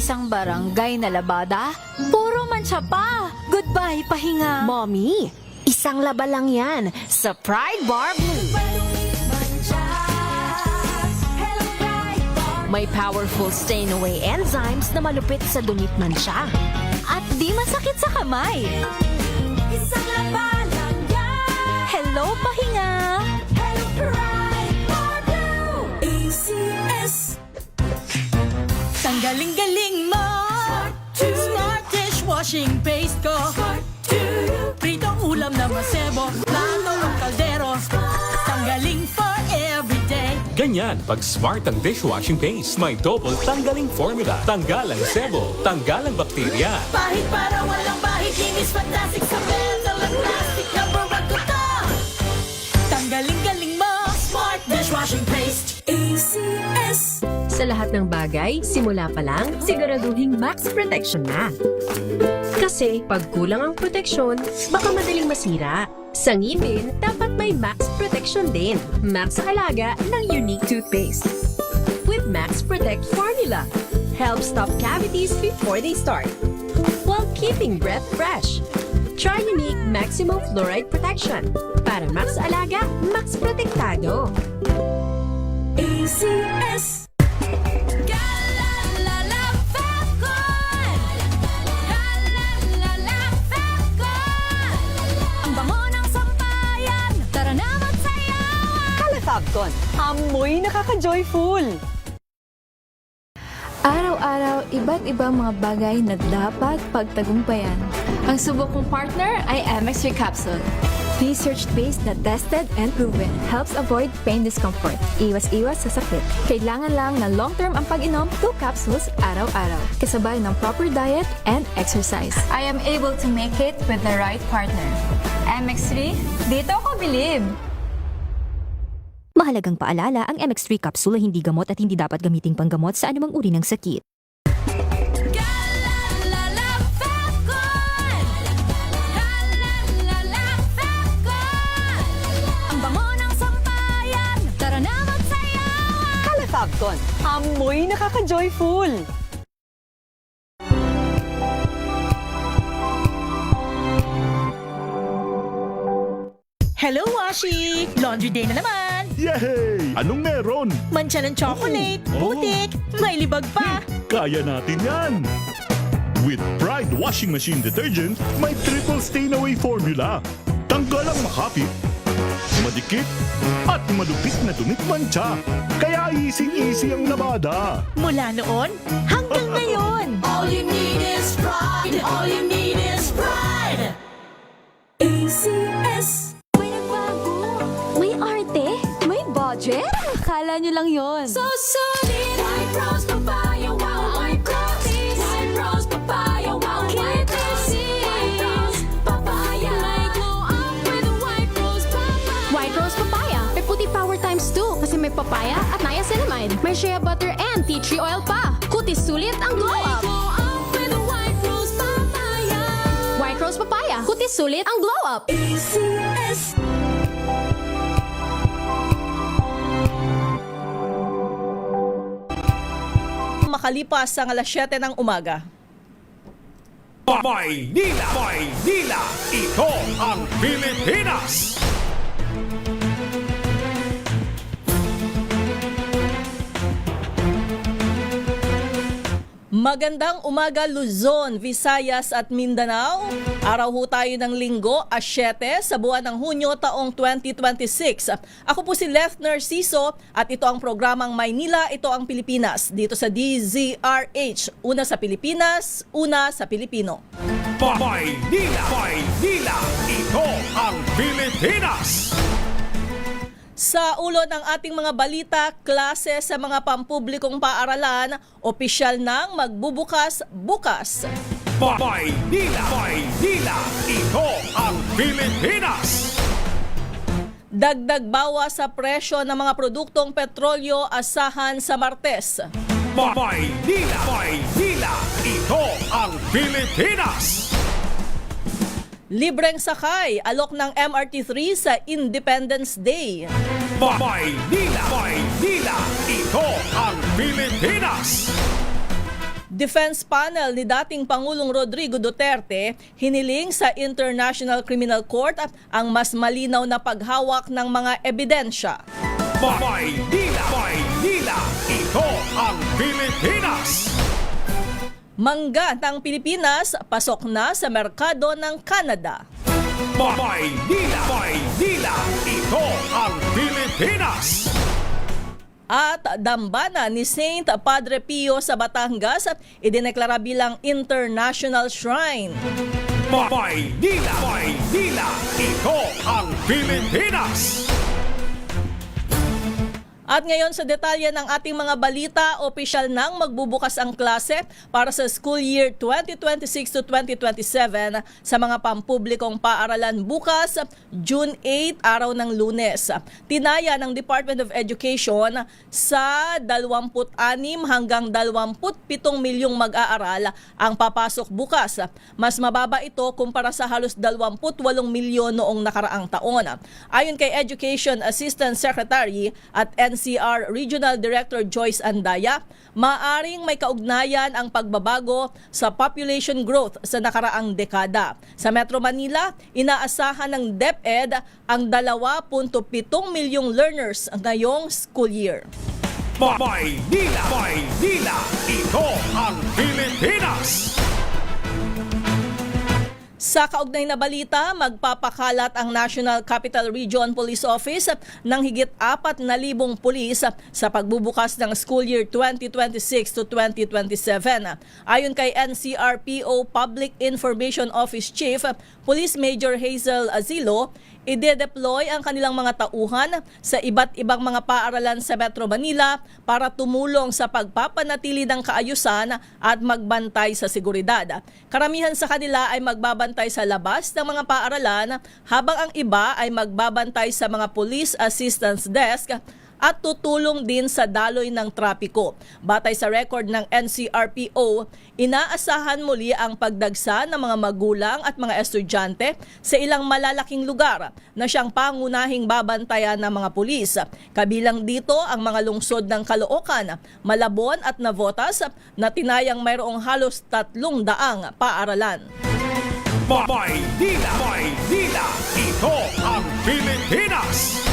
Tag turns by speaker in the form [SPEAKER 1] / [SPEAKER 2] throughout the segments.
[SPEAKER 1] isang barangay na labada? Puro mancha pa! Goodbye, pahinga!
[SPEAKER 2] Mommy, isang laba lang yan sa Pride Bar Blue. May powerful stain-away enzymes na malupit sa dunit mancha.
[SPEAKER 1] At di masakit sa kamay! Isang laba lang yan! Hello, pahinga! Hello, Pride Bar Blue! ACS!
[SPEAKER 3] Tanggaling-galing mo! Smart dishwashing paste ko! Pritong ulam na masebo, plato ng kaldero. Tanggaling for everyday.
[SPEAKER 4] Ganyan, pag smart ang dishwashing paste, may double tanggaling formula. Tanggal ang sebo, tanggal ang bakterya.
[SPEAKER 3] Pahit para walang bahid, linis fantastic sa metal at plastic. Number one ko to! Tanggaling-galing mo! Smart dishwashing paste. ACS.
[SPEAKER 2] Sa lahat ng bagay, simula pa lang, siguraduhing max protection na. Kasi pag kulang ang proteksyon, baka madaling masira. Sa ngipin, dapat may max protection din. Max Alaga ng Unique Toothpaste. With Max Protect Formula. Help stop cavities before they start. While keeping breath fresh. Try Unique Maximum Fluoride Protection. Para Max Alaga, Max Protektado.
[SPEAKER 3] ACS.
[SPEAKER 5] Fabcon, amoy nakaka-joyful!
[SPEAKER 1] Araw-araw, iba't ibang mga bagay na dapat pagtagumpayan. Ang subok kong partner ay MX3 Capsule. Research-based na tested and proven. Helps avoid pain discomfort. Iwas-iwas sa sakit. Kailangan lang na long-term ang pag-inom 2 capsules araw-araw. Kasabay ng proper diet and exercise. I am able to make it with the right partner. MX3, dito ako bilib!
[SPEAKER 6] Mahalagang paalala, ang MX3 capsule ay hindi gamot at hindi dapat gamiting panggamot sa anumang uri ng sakit.
[SPEAKER 1] Ang bango ng sampayan, tara na magsayawan!
[SPEAKER 5] Kala Fabcon, amoy nakaka-joyful!
[SPEAKER 3] Hello, Washi! Laundry day na naman!
[SPEAKER 7] Yay! Anong meron?
[SPEAKER 3] Mancha ng chocolate, putik, may libag pa.
[SPEAKER 7] Kaya natin yan! With Pride Washing Machine Detergent, may triple stain-away formula. Tanggal ang makapit, madikit, at malupit na dumit mancha. Kaya easy-easy ang labada.
[SPEAKER 3] Mula noon hanggang ngayon. All you need is pride. All you need is pride. ACS.
[SPEAKER 1] May nagbago! May arte! May budget! Akala nyo lang yon. So solid! White Rose Papaya, wow! White Rose! White Rose Papaya, wow! White Rose! White Rose Papaya! May glow up with White Rose Papaya!
[SPEAKER 8] White Rose Papaya. May puti power times 2 kasi may papaya at niacinamide. May shea butter and tea tree oil pa. Kutis sulit ang glow
[SPEAKER 1] May
[SPEAKER 8] up.
[SPEAKER 1] glow up with White Rose Papaya!
[SPEAKER 8] White Rose Papaya. Kutis sulit ang glow up.
[SPEAKER 3] ACS. Makalipas ang alas 7 ng umaga.
[SPEAKER 4] Maynila! Maynila! Ito ang Pilipinas!
[SPEAKER 3] Magandang umaga Luzon, Visayas at Mindanao. Araw ho tayo ng Linggo, 7 sa buwan ng Hunyo taong 2026. Ako po si Left Narciso at ito ang programang Maynila, ito ang Pilipinas. Dito sa DZRH, una sa Pilipinas, una sa Pilipino.
[SPEAKER 4] Maynila! Maynila! Ito ang Pilipinas!
[SPEAKER 3] Sa ulo ng ating mga balita, klase sa mga pampublikong paaralan, opisyal nang magbubukas bukas.
[SPEAKER 4] Maynila! Maynila! Ito ang Pilipinas!
[SPEAKER 3] Dagdag bawas sa presyo ng mga produktong petrolyo asahan sa Martes.
[SPEAKER 4] Maynila! Maynila! Ito ang Pilipinas!
[SPEAKER 3] Libreng sakay, alok ng MRT3 sa Independence Day.
[SPEAKER 4] Maynila! Maynila! Ito ang Pilipinas!
[SPEAKER 3] Defense panel ni dating Pangulong Rodrigo Duterte hiniling sa International Criminal Court ang mas malinaw na paghawak ng mga ebidensya.
[SPEAKER 7] Maynila, ito ang Pilipinas!
[SPEAKER 3] Mangga ng Pilipinas, pasok na sa merkado ng Canada.
[SPEAKER 7] Maynila, ito ang Pilipinas!
[SPEAKER 3] At dambana ni Saint Padre Pio sa Batangas at idineklara bilang international shrine.
[SPEAKER 7] Maynila, ito ang Pilipinas!
[SPEAKER 3] At ngayon sa detalye ng ating mga balita, opisyal nang magbubukas ang klase para sa school year 2026 to 2027 sa mga pampublikong paaralan bukas, June 8, araw ng Lunes. Tinaya ng Department of Education sa 26 hanggang 27 milyong mag-aaral ang papasok bukas. Mas mababa ito kumpara sa halos 28 milyon noong nakaraang taon. Ayon kay Education Assistant Secretary at NCR Regional Director Joyce Andaya, maaring may kaugnayan ang pagbabago sa population growth sa nakaraang dekada. Sa Metro Manila, inaasahan ng DepEd ang 2.7 milyong learners ngayong school year.
[SPEAKER 7] Maynila, ito ang Pilipinas!
[SPEAKER 3] Sa kaugnay na balita, magpapakalat ang National Capital Region Police Office ng higit 4,000 pulis sa pagbubukas ng school year 2026 to 2027. Ayon kay NCRPO Public Information Office Chief, Police Major Hazel Azilo, ide-deploy ang kanilang mga tauhan sa iba't ibang mga paaralan sa Metro Manila para tumulong sa pagpapanatili ng kaayusan at magbantay sa seguridad. Karamihan sa kanila ay magbabantay sa labas ng mga paaralan habang ang iba ay magbabantay sa mga Police Assistance Desk at tutulong din sa daloy ng trapiko. Batay sa record ng NCRPO, inaasahan muli ang pagdagsa ng mga magulang at mga estudyante sa ilang malalaking lugar na siyang pangunahing babantayan ng mga pulis. Kabilang dito ang mga lungsod ng Caloocan, Malabon at Navotas na tinayang mayroong halos 300 paaralan.
[SPEAKER 7] Maynila, ito ang Pilipinas!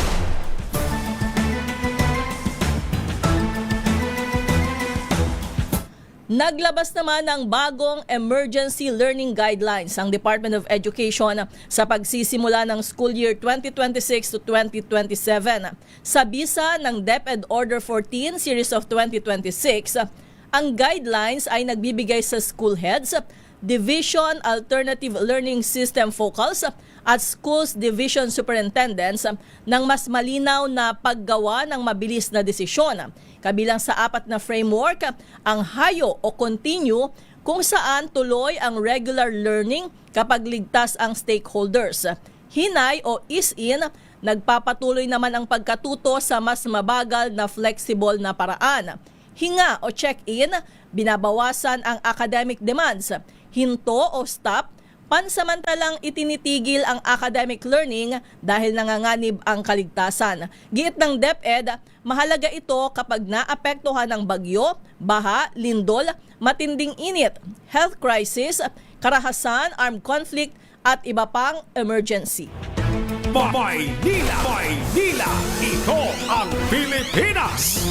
[SPEAKER 3] Naglabas naman ng bagong emergency learning guidelines ang Department of Education sa pagsisimula ng school year 2026 to 2027. Sa bisa ng DepEd Order 14 Series of 2026, ang guidelines ay nagbibigay sa school heads, Division Alternative Learning System Focals at Schools Division Superintendents ng mas malinaw na paggawa ng mabilis na desisyon. Kabilang sa 4 na framework, ang hayo o continue kung saan tuloy ang regular learning kapag ligtas ang stakeholders. Hinay o ease-in, nagpapatuloy naman ang pagkatuto sa mas mabagal na flexible na paraan. Hinga o check-in, binabawasan ang academic demands. Hinto o stop, pansamantalang itinitigil ang academic learning dahil nanganganib ang kaligtasan. Giit ng DepEd, mahalaga ito kapag naapektuhan ng bagyo, baha, lindol, matinding init, health crisis, karahasan, armed conflict at iba pang emergency.
[SPEAKER 7] Maynila, ito ang Pilipinas!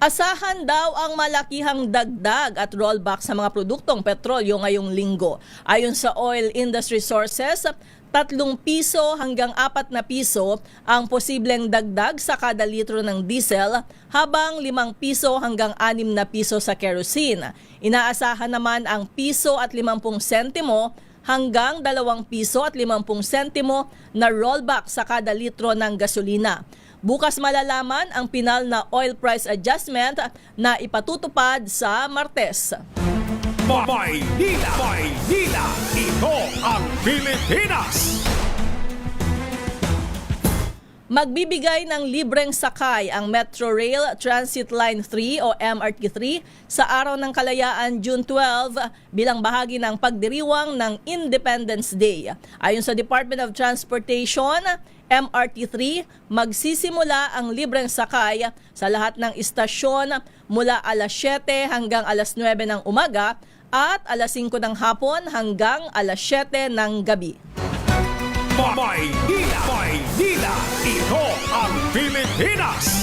[SPEAKER 3] Asahan daw ang malakihang dagdag at rollback sa mga produktong petrolyo ngayong linggo. Ayon sa oil industry sources, 3 piso hanggang 4 na piso ang posibleng dagdag sa kada litro ng diesel, habang 5 piso hanggang 6 na piso sa kerosene. Inaasahan naman ang piso at 50 sentimo hanggang 2 piso at 50 sentimo na rollback sa kada litro ng gasolina. Bukas malalaman ang pinal na oil price adjustment na ipatutupad sa Martes.
[SPEAKER 7] Maynila, ito ang Pilipinas!
[SPEAKER 3] Magbibigay ng libreng sakay ang Metro Rail Transit Line 3 o MRT3 sa Araw ng Kalayaan June 12 bilang bahagi ng pagdiriwang ng Independence Day. Ayon sa Department of Transportation, MRT3, magsisimula ang libreng sakay sa lahat ng istasyon mula alas 7 hanggang alas 9 ng umaga at alas 5 ng hapon hanggang alas 7 ng gabi.
[SPEAKER 9] Maynila, ito ang Pilipinas!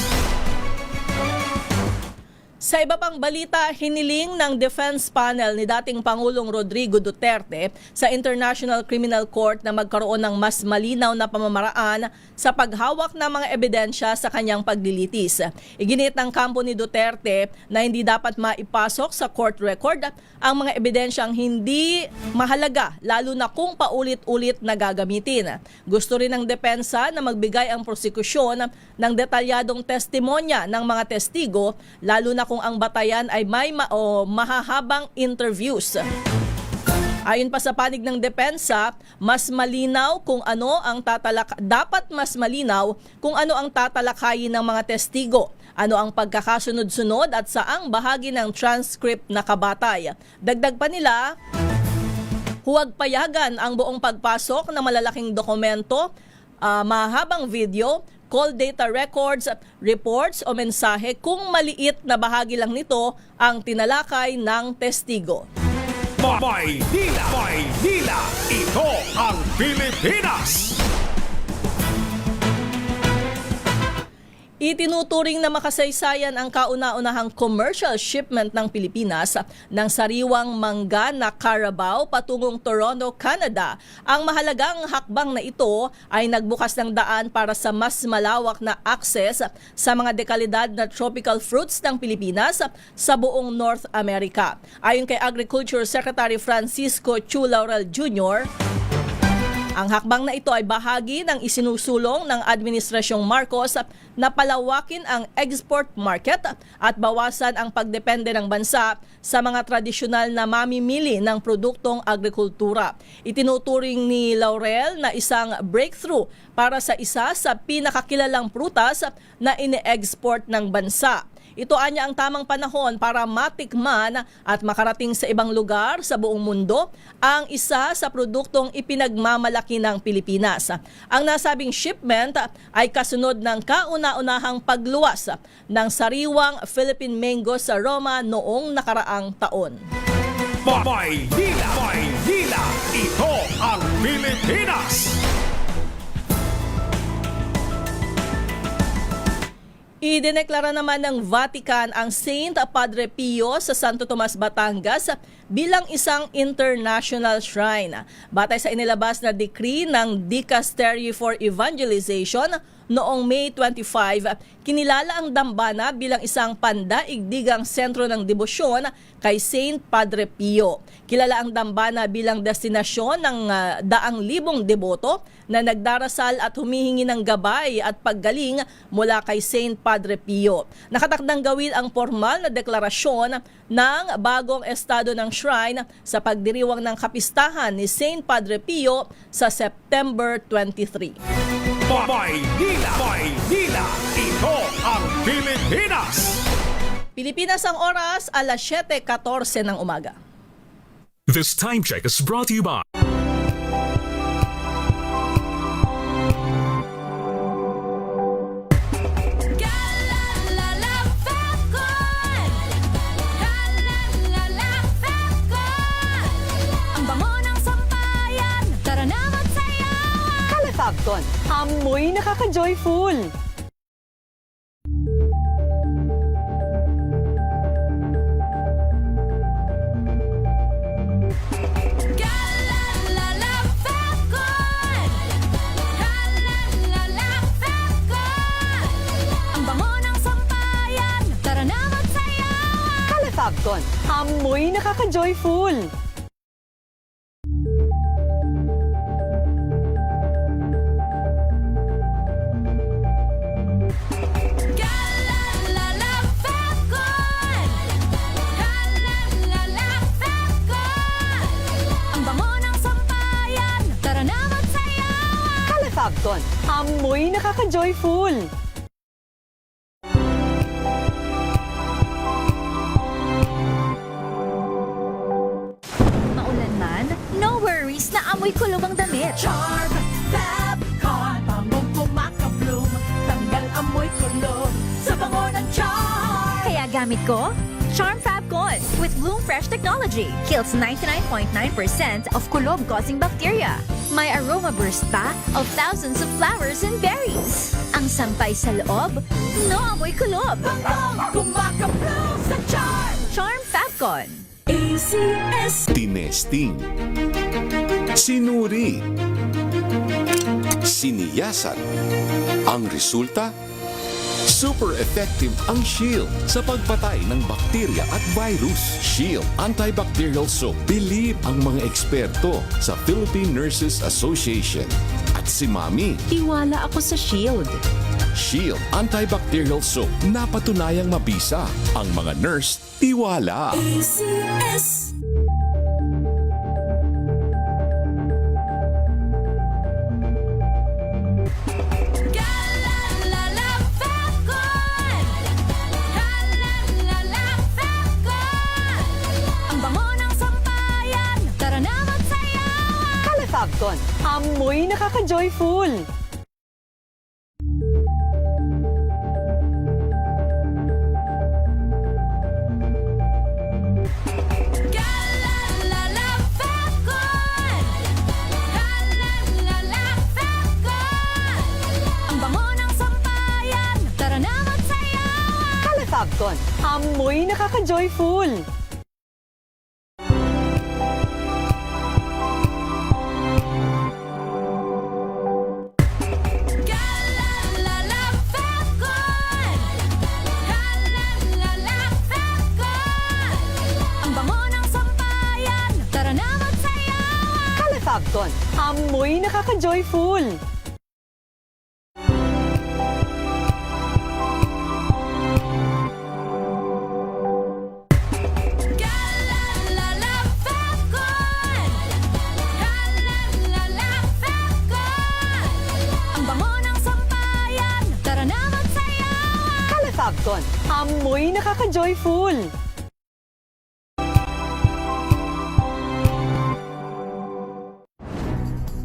[SPEAKER 3] Sa iba pang balita, hiniling ng Defense Panel ni dating Pangulong Rodrigo Duterte sa International Criminal Court na magkaroon ng mas malinaw na pamamaraan sa paghawak ng mga ebidensya sa kanyang paglilitis. Iginit ng kampo ni Duterte na hindi dapat maipasok sa court record ang mga ebidensyang hindi mahalaga, lalo na kung paulit-ulit na gagamitin. Gusto rin ng depensa na magbigay ang prosekusyon ng detalyadong testimonya ng mga testigo, lalo na kung ang batayan ay may mahahabang interviews. Ayon pa sa panig ng depensa, mas malinaw kung ano ang dapat mas malinaw kung ano ang tatalakayin ng mga testigo, ano ang pagkakasunod-sunod at saang bahagi ng transcript na kabatay. Dagdag pa nila, huwag payagan ang buong pagpasok ng malalaking dokumento, mahabang video, call data records, reports o mensahe kung maliit na bahagi lang nito ang tinalakay ng testigo.
[SPEAKER 9] Maynila, ito ang Pilipinas!
[SPEAKER 3] Itinuturing na makasaysayan ang kauna-unahang commercial shipment ng Pilipinas ng sariwang mangga na Carabao patungong Toronto, Canada. Ang mahalagang hakbang na ito ay nagbukas ng daan para sa mas malawak na access sa mga dekalidad na tropical fruits ng Pilipinas sa buong North America. Ayon kay Agriculture Secretary Francisco Chu Laurel Jr., ang hakbang na ito ay bahagi ng isinusulong ng Administrasyong Marcos na palawakin ang export market at bawasan ang pagdepende ng bansa sa mga tradisyonal na mamimili ng produktong agrikultura. Itinuturing ni Laurel na isang breakthrough para sa isa sa pinakakilalang prutas na ine-export ng bansa. Ito anya ang tamang panahon para matikman at makarating sa ibang lugar sa buong mundo ang isa sa produktong ipinagmamalaki ng Pilipinas. Ang nasabing shipment ay kasunod ng kauna-unahang pagluwas ng sariwang Philippine mango sa Roma noong nakaraang taon.
[SPEAKER 9] Maynila, ito ang Pilipinas!
[SPEAKER 3] Idineklara naman ng Vatican ang Saint Padre Pio sa Santo Tomas, Batangas bilang isang international shrine. Batay sa inilabas na decree ng Dicastery for Evangelization noong May 25, kinilala ang dambana bilang isang pandaigdigang sentro ng debosyon kay Saint Padre Pio. Kilala ang dambana bilang destinasyon ng daang libong deboto na nagdarasal at humihingi ng gabay at paggaling mula kay Saint Padre Pio. Nakatakdang gawin ang formal na deklarasyon ng bagong estado ng shrine sa pagdiriwang ng kapistahan ni Saint Padre Pio sa September 23.
[SPEAKER 9] Maynila, ito ang Pilipinas!
[SPEAKER 3] Pilipinas ang oras, alas 7:14 ng umaga.
[SPEAKER 4] This time check is brought to you by
[SPEAKER 8] Ang bango ng sampayan, tara na magsayawan!
[SPEAKER 5] Calefabcon, amoy nakaka-joyful!
[SPEAKER 8] Ang bango ng sampayan, tara na magsayawan!
[SPEAKER 5] Calefabcon, amoy nakaka-joyful!
[SPEAKER 8] Ang bango ng sampayan, tara na magsayawan!
[SPEAKER 5] Calefabcon, Amoy nakaka-joyful!
[SPEAKER 1] Maulan man, no worries na amoy kulob ang damit.
[SPEAKER 3] Charm Fabcon, bangong kumakabloom, tanggal amoy kulob sa bango ng charm.
[SPEAKER 1] Kaya gamit ko, Charm Fabcon with Bloom Fresh technology. Kills 99.9% of kulob-causing bacteria. May aroma burst pa of thousands of flowers and berries. Ang sampay sa loob, no amoy kulob.
[SPEAKER 3] Bangong kumakabloom sa charm.
[SPEAKER 1] Charm Fabcon.
[SPEAKER 3] ACS.
[SPEAKER 10] Tinesting, sinuri, siniyasan. Ang resulta? Super effective ang Shield sa pagpatay ng bakterya at virus. Shield Antibacterial Soap. Believe ang mga eksperto sa Philippine Nurses Association. At si Mami.
[SPEAKER 2] Tiwala ako sa Shield.
[SPEAKER 10] Shield Antibacterial Soap. Napatunayang mabisa. Ang mga nurse, tiwala.
[SPEAKER 3] ACS. Galalala Fabcon! Galalala Fabcon! Ang bango ng sampayan, tara na magsayawan!
[SPEAKER 5] Kala Fabcon, amoy nakaka-joyful!
[SPEAKER 3] Galalala Fabcon! Galalala Fabcon! Ang bango ng sampayan, tara na magsayawan!
[SPEAKER 5] Kala Fabcon, amoy nakaka-joyful!
[SPEAKER 3] Galalala Fabcon! Galalala Fabcon! Ang bango ng sampayan, tara na magsayawan!
[SPEAKER 5] Kala Fabcon, amoy nakaka-joyful!
[SPEAKER 3] Galalala Fabcon! Galalala Fabcon! Ang bango ng sampayan, tara na magsayawan!
[SPEAKER 5] Kala Fabcon, amoy nakaka-joyful!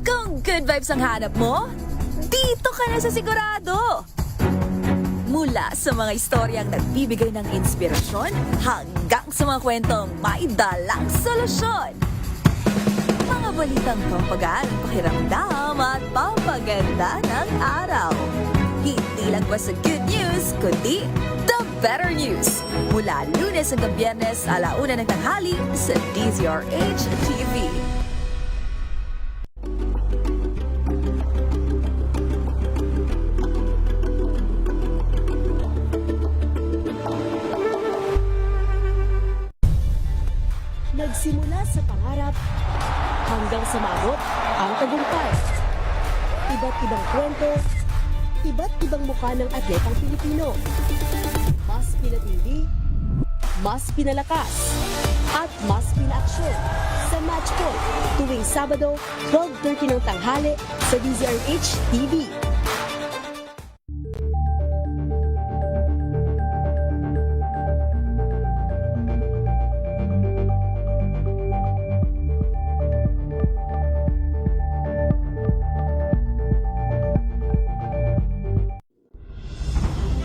[SPEAKER 1] Kung good vibes ang hanap mo, dito ka na sa sigurado! Mula sa mga istoryang nagbibigay ng inspirasyon hanggang sa mga kwentong may dalang solusyon. Mga balitang pampagaan, pakiramdam at pampaganda ng araw. Hindi lang ba sa good news, kundi the better news. Mula Lunes hanggang Biyernes, 1:00 ng tanghali sa DZRH TV.
[SPEAKER 2] Nagsimula sa pangarap hanggang sa maabot ang tagumpay. Iba't ibang kwento, iba't ibang mukha ng atletang Pilipino. Mas pinatindi, mas pinalakas, at mas pinaaksyon sa Match Point tuwing Sabado, 12:30 ng tanghali sa DZRH TV.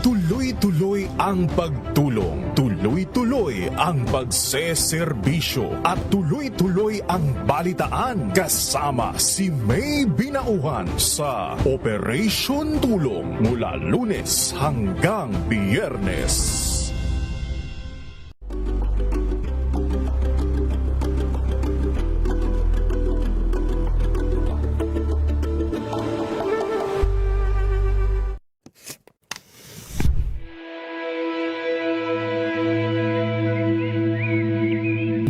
[SPEAKER 9] Tuloy-tuloy ang pagtulong, tuloy-tuloy ang pagseserbisyo, at tuloy-tuloy ang balitaan kasama si May Binauhan sa Operation Tulong mula Lunes hanggang Biyernes.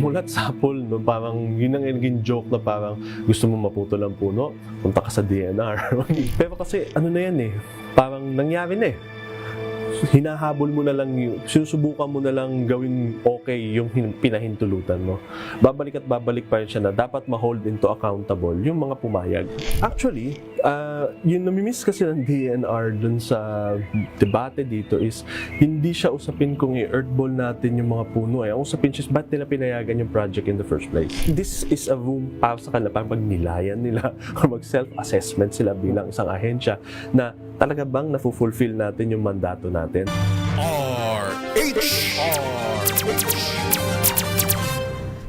[SPEAKER 11] Mulat sapol, no? Parang yun ang naging joke na parang gusto mo maputol ang puno, punta ka sa DNR. Pero kasi ano na yan eh, parang nangyari na eh. Hinahabol mo na lang yun, sinusubukan mo na lang gawin okay yung pinahintulutan mo. Babalik at babalik pa rin siya na dapat ma-hold into accountable yung mga pumayag. Actually, yung namimiss kasi ng DNR dun sa debate dito is hindi siya usapin kung i-earthball natin yung mga puno. Ang usapin siya is ba't nila pinayagan yung project in the first place. This is a room para sa kanila, para pagnilayan nila or mag-self-assessment sila bilang isang ahensya na talaga bang nafu-fulfill natin yung mandato natin.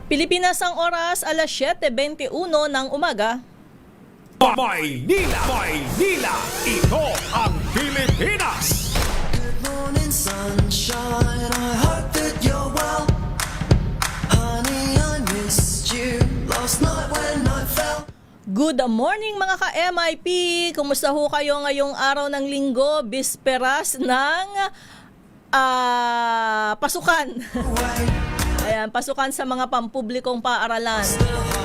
[SPEAKER 3] Pilipinas ang oras, alas 7:21 ng umaga.
[SPEAKER 7] Maynila! Maynila! Ito ang Pilipinas!
[SPEAKER 12] Good morning, sunshine. I hope that you're well. Honey, I missed you last night when I fell.
[SPEAKER 3] Good morning mga ka-MIP! Kumusta ho kayo ngayong araw ng linggo, bisperas ng pasukan? Ayan, pasukan sa mga pampublikong paaralan.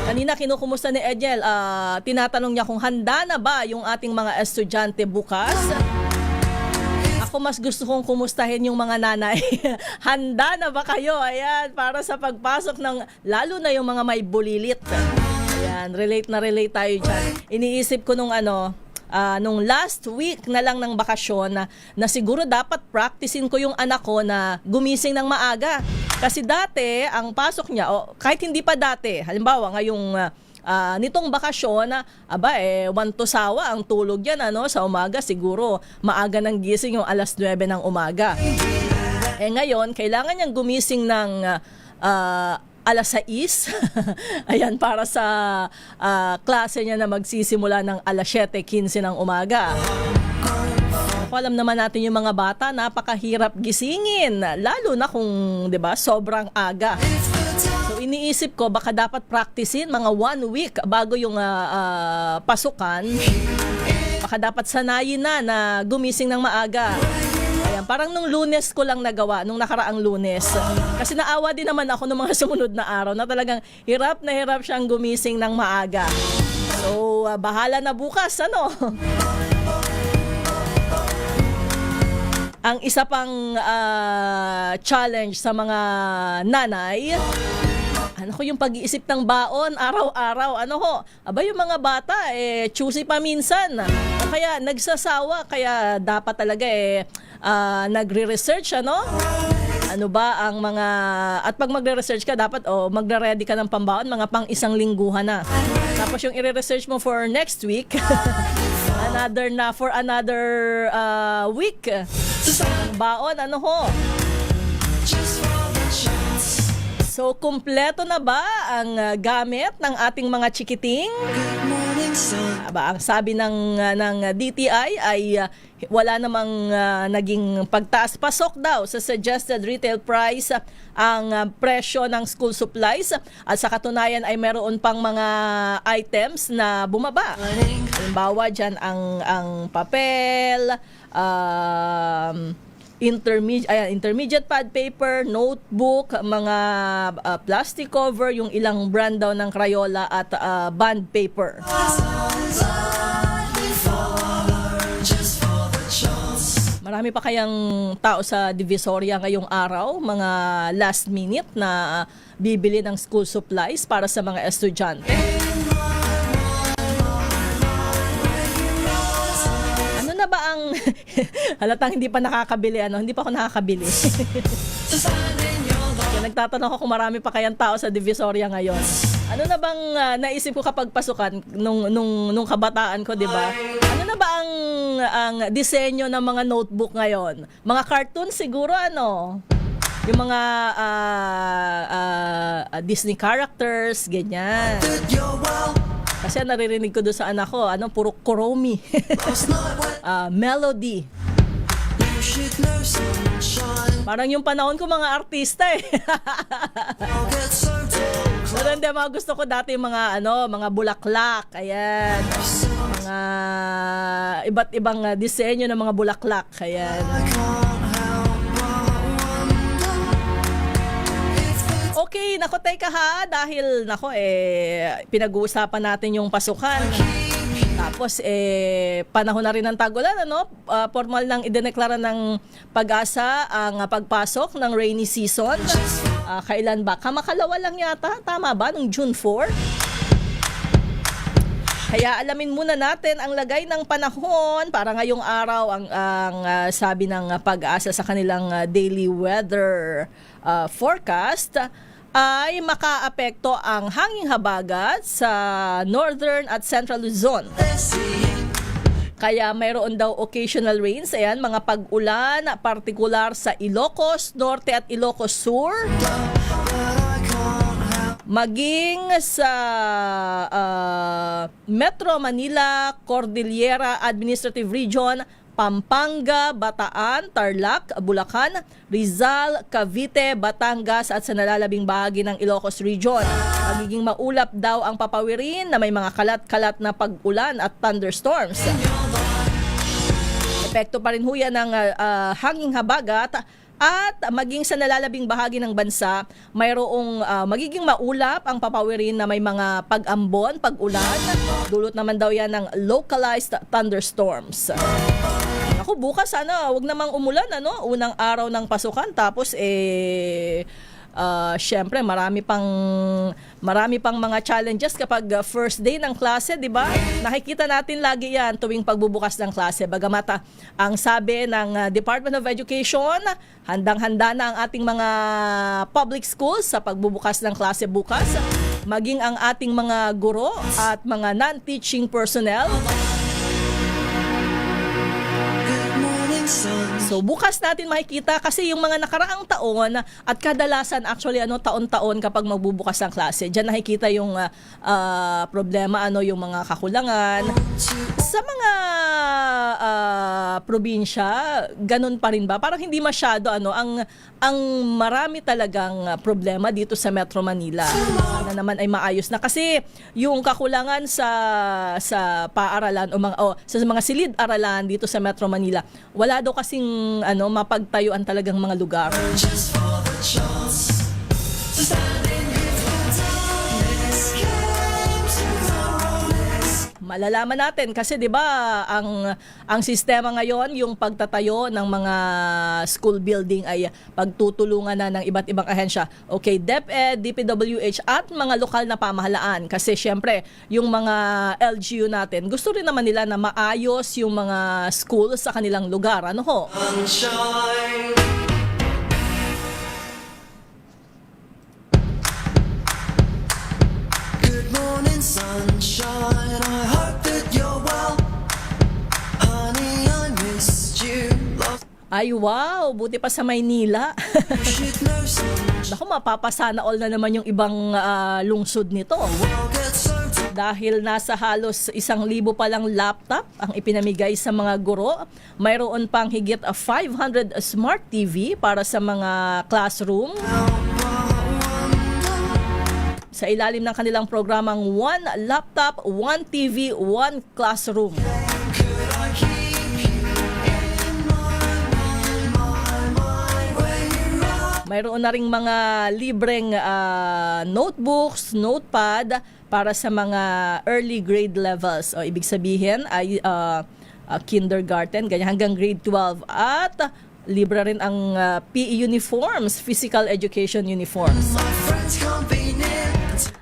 [SPEAKER 3] Kanina kinukumusta ni Edgel, tinatanong niya kung handa na ba yung ating mga estudyante bukas. Ako mas gusto kong kumustahin yung mga nanay. Handa na ba kayo? Ayan, para sa pagpasok ng, lalo na yung mga may bulilit. Ayan, relate tayo dyan. Iniisip ko nung nung last week na lang ng bakasyon na siguro dapat practicein ko yung anak ko na gumising ng maaga. Kasi dati, ang pasok niya, kahit hindi pa dati, halimbawa ngayong nitong bakasyon, 1 to sawa ang tulog yan sa umaga, siguro maaga ng gising yung alas 9 ng umaga. Ngayon, kailangan niyang gumising ng alas 6. Ayan, para sa klase niya na magsisimula ng alas 7:15 ng umaga. Alam naman natin yung mga bata, napakahirap gisingin, lalo na kung, 'di ba, sobrang aga. So iniisip ko baka dapat practicein mga 1 week bago yung pasukan. Baka dapat sanayin na gumising ng maaga. Ayan, parang nung Lunes ko lang nagawa, nung nakaraang Lunes. Kasi naawa din naman ako ng mga sumunod na araw na talagang hirap na hirap siyang gumising ng maaga. So, bahala na bukas, Ang isa pang challenge sa mga nanay, yung pag-iisip ng baon araw-araw. Yung mga bata choosy pa minsan. O kaya nagsasawa, kaya dapat talaga nagre-research ano ba ang mga, at pag magre-research ka dapat magre-ready ka ng pambaon, mga pang isang lingguhan na. Tapos yung i-research mo for next week, for another week. Baon, So, kumpleto na ba ang gamit ng ating mga chikiting? Ang sabi ng DTI ay wala namang naging pagtaas. Pasok daw sa suggested retail price ang presyo ng school supplies at sa katunayan ay meron pang mga items na bumaba. Halimbawa dyan ang papel, intermediate pad paper, notebook, mga plastic cover, yung ilang brand daw ng Crayola at bond paper. Marami pa kayang tao sa Divisoria ngayong araw, mga last minute na bibili ng school supplies para sa mga estudyante. Ano na ba ang halatang hindi pa nakakabili, hindi pa ako nakakabili. Kaya nagtatanong ako kung marami pa kayang tao sa Divisoria ngayon. Ano na bang naisip ko kapag pasukan nung kabataan ko, 'di ba? Ano na ba ang disenyo ng mga notebook ngayon? Mga cartoon siguro yung mga Disney characters, ganyan. Kasi naririnig ko doon sa anak ko, puro Kuromi. Melody. Parang yung panahon ko mga artista Pero hindi, mga gusto ko dati yung mga bulaklak, ayan. Mga iba't ibang disenyo ng mga bulaklak, ayan. Okay, teka ha, dahil pinag-uusapan natin yung pasukan. Tapos panahon na rin ng tagulan, formal nang idineklara ng Pag-asa ang pagpasok ng rainy season. Kailan ba? Kamakalawa lang yata, tama ba? Nung June 4? Kaya alamin muna natin ang lagay ng panahon para ngayong araw ang sabi ng Pag-asa sa kanilang daily weather forecast ay makaapekto ang hanging habagat sa northern at central Luzon. Kaya mayroon daw occasional rains, ayan, mga pag-ulan, partikular sa Ilocos Norte at Ilocos Sur. Maging sa Metro Manila, Cordillera Administrative Region, Pampanga, Bataan, Tarlac, Bulacan, Rizal, Cavite, Batangas at sa nalalabing bahagi ng Ilocos Region. Magiging maulap daw ang papawirin na may mga kalat-kalat na pag-ulan at thunderstorms. Epekto pa rin ho yan ng hanging habagat. At maging sa nalalabing bahagi ng bansa, mayroong magiging maulap ang papawirin na may mga pag-ambon, pag-ulan. Dulot naman daw yan ng localized thunderstorms. Ako, bukas wag namang umulan, unang araw ng pasukan. Tapos syempre marami pang mga challenges kapag first day ng klase, di ba? Nakikita natin lagi yan tuwing pagbubukas ng klase. Bagamat ang sabi ng Department of Education, handang-handa na ang ating mga public schools sa pagbubukas ng klase bukas. Maging ang ating mga guro at mga non-teaching personnel. So bukas natin makikita kasi yung mga nakaraang taon at kadalasan actually taon-taon kapag magbubukas ng klase, diyan nakikita yung problema, yung mga kakulangan sa mga probinsya. Ganun pa rin ba? Parang hindi masyado ang marami talagang problema dito sa Metro Manila. Sana naman ay maayos na kasi yung kakulangan sa paaralan sa mga silid-aralan dito sa Metro Manila, wala daw kasing mapagtayuan talagang mga lugar. Malalaman natin kasi 'di ba ang sistema ngayon, yung pagtatayo ng mga school building ay pagtutulungan na ng iba't ibang ahensya. Okay, DepEd, DPWH at mga lokal na pamahalaan kasi syempre yung mga LGU natin gusto rin naman nila na maayos yung mga school sa kanilang lugar. Ano ho?
[SPEAKER 12] Good morning, sunshine. I hope that you're well. Honey, I missed you.
[SPEAKER 3] Ay wow, buti pa sa Maynila. Naku, mapapasana all na naman yung ibang lungsod nito. Dahil nasa halos 1,000 palang laptop ang ipinamigay sa mga guro. Mayroon pang higit 500 smart TV para sa mga classroom. Sa ilalim ng kanilang programang One Laptop, One TV, One Classroom. Mayroon na ring mga libreng notebooks, notepad para sa mga early grade levels. O ibig sabihin ay kindergarten, ganyan hanggang grade 12. At libre rin ang PE uniforms, physical education uniforms.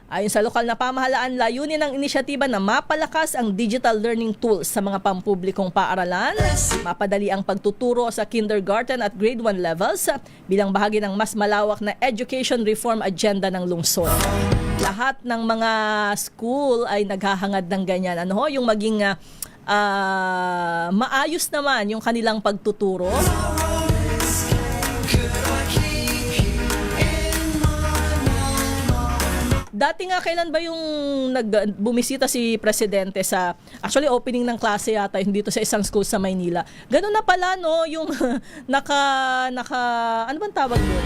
[SPEAKER 3] Ayon sa lokal na pamahalaan, layunin ng inisyatiba na mapalakas ang digital learning tools sa mga pampublikong paaralan, mapadali ang pagtuturo sa kindergarten at grade 1 levels bilang bahagi ng mas malawak na education reform agenda ng lungsod. Lahat ng mga school ay naghahangad ng ganyan. Yung maging maayos naman yung kanilang pagtuturo. Dati nga, kailan ba yung bumisita si Presidente sa, actually opening ng klase yata yung dito sa isang school sa Maynila. Ganun na pala, yung ano bang tawag doon?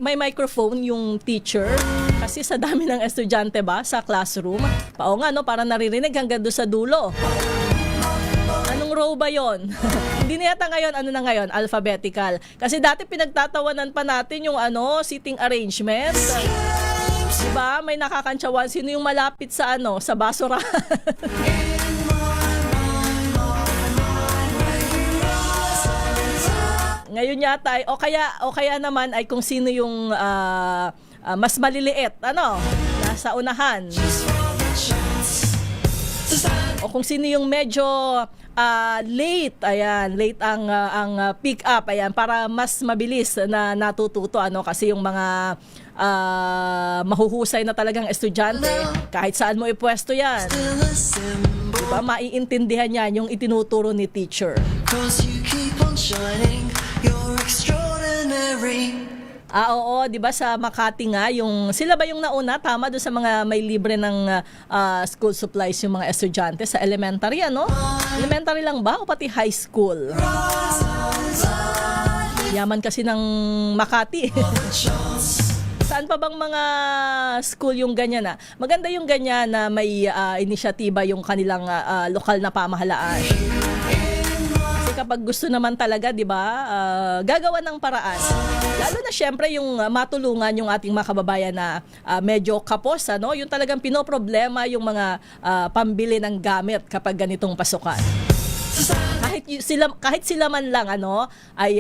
[SPEAKER 3] May microphone yung teacher kasi sa dami ng estudyante ba sa classroom. Oo nga, para naririnig hanggang doon sa dulo. Anong row ba yon? Hindi na yata ngayon, ano na ngayon? Alphabetical. Kasi dati pinagtatawanan pa natin yung seating arrangement. Diba? May nakakantsawan. Sino yung malapit sa sa basura? Ngayon yata o kaya naman ay kung sino yung mas maliliit. sa unahan. O kung sino yung medyo late, ayan, late ang pick up, ayan, para mas mabilis na natututo, ano, kasi yung mga mahuhusay na talagang estudyante, kahit saan mo ipwesto yan, diba, maiintindihan yan yung itinuturo ni teacher.
[SPEAKER 12] 'Cause you keep on shining, you're extraordinary.
[SPEAKER 3] Oo, 'di ba sa Makati nga, yung sila ba yung nauna, tama, doon sa mga may libre ng school supplies yung mga estudyante sa elementary, ano? Elementary lang ba o pati high school? Yaman kasi ng Makati. Saan pa bang mga school yung ganyan na? Maganda yung ganyan na may inisyatiba yung kanilang lokal na pamahalaan. Kasi kapag gusto naman talaga, 'di ba, gagawa ng paraan. Lalo na syempre yung matulungan yung ating mga kababayan na medyo kapos, ano, yung talagang pinoproblema yung mga pambili ng gamit kapag ganitong pasukan. Kahit sila man lang, ano, ay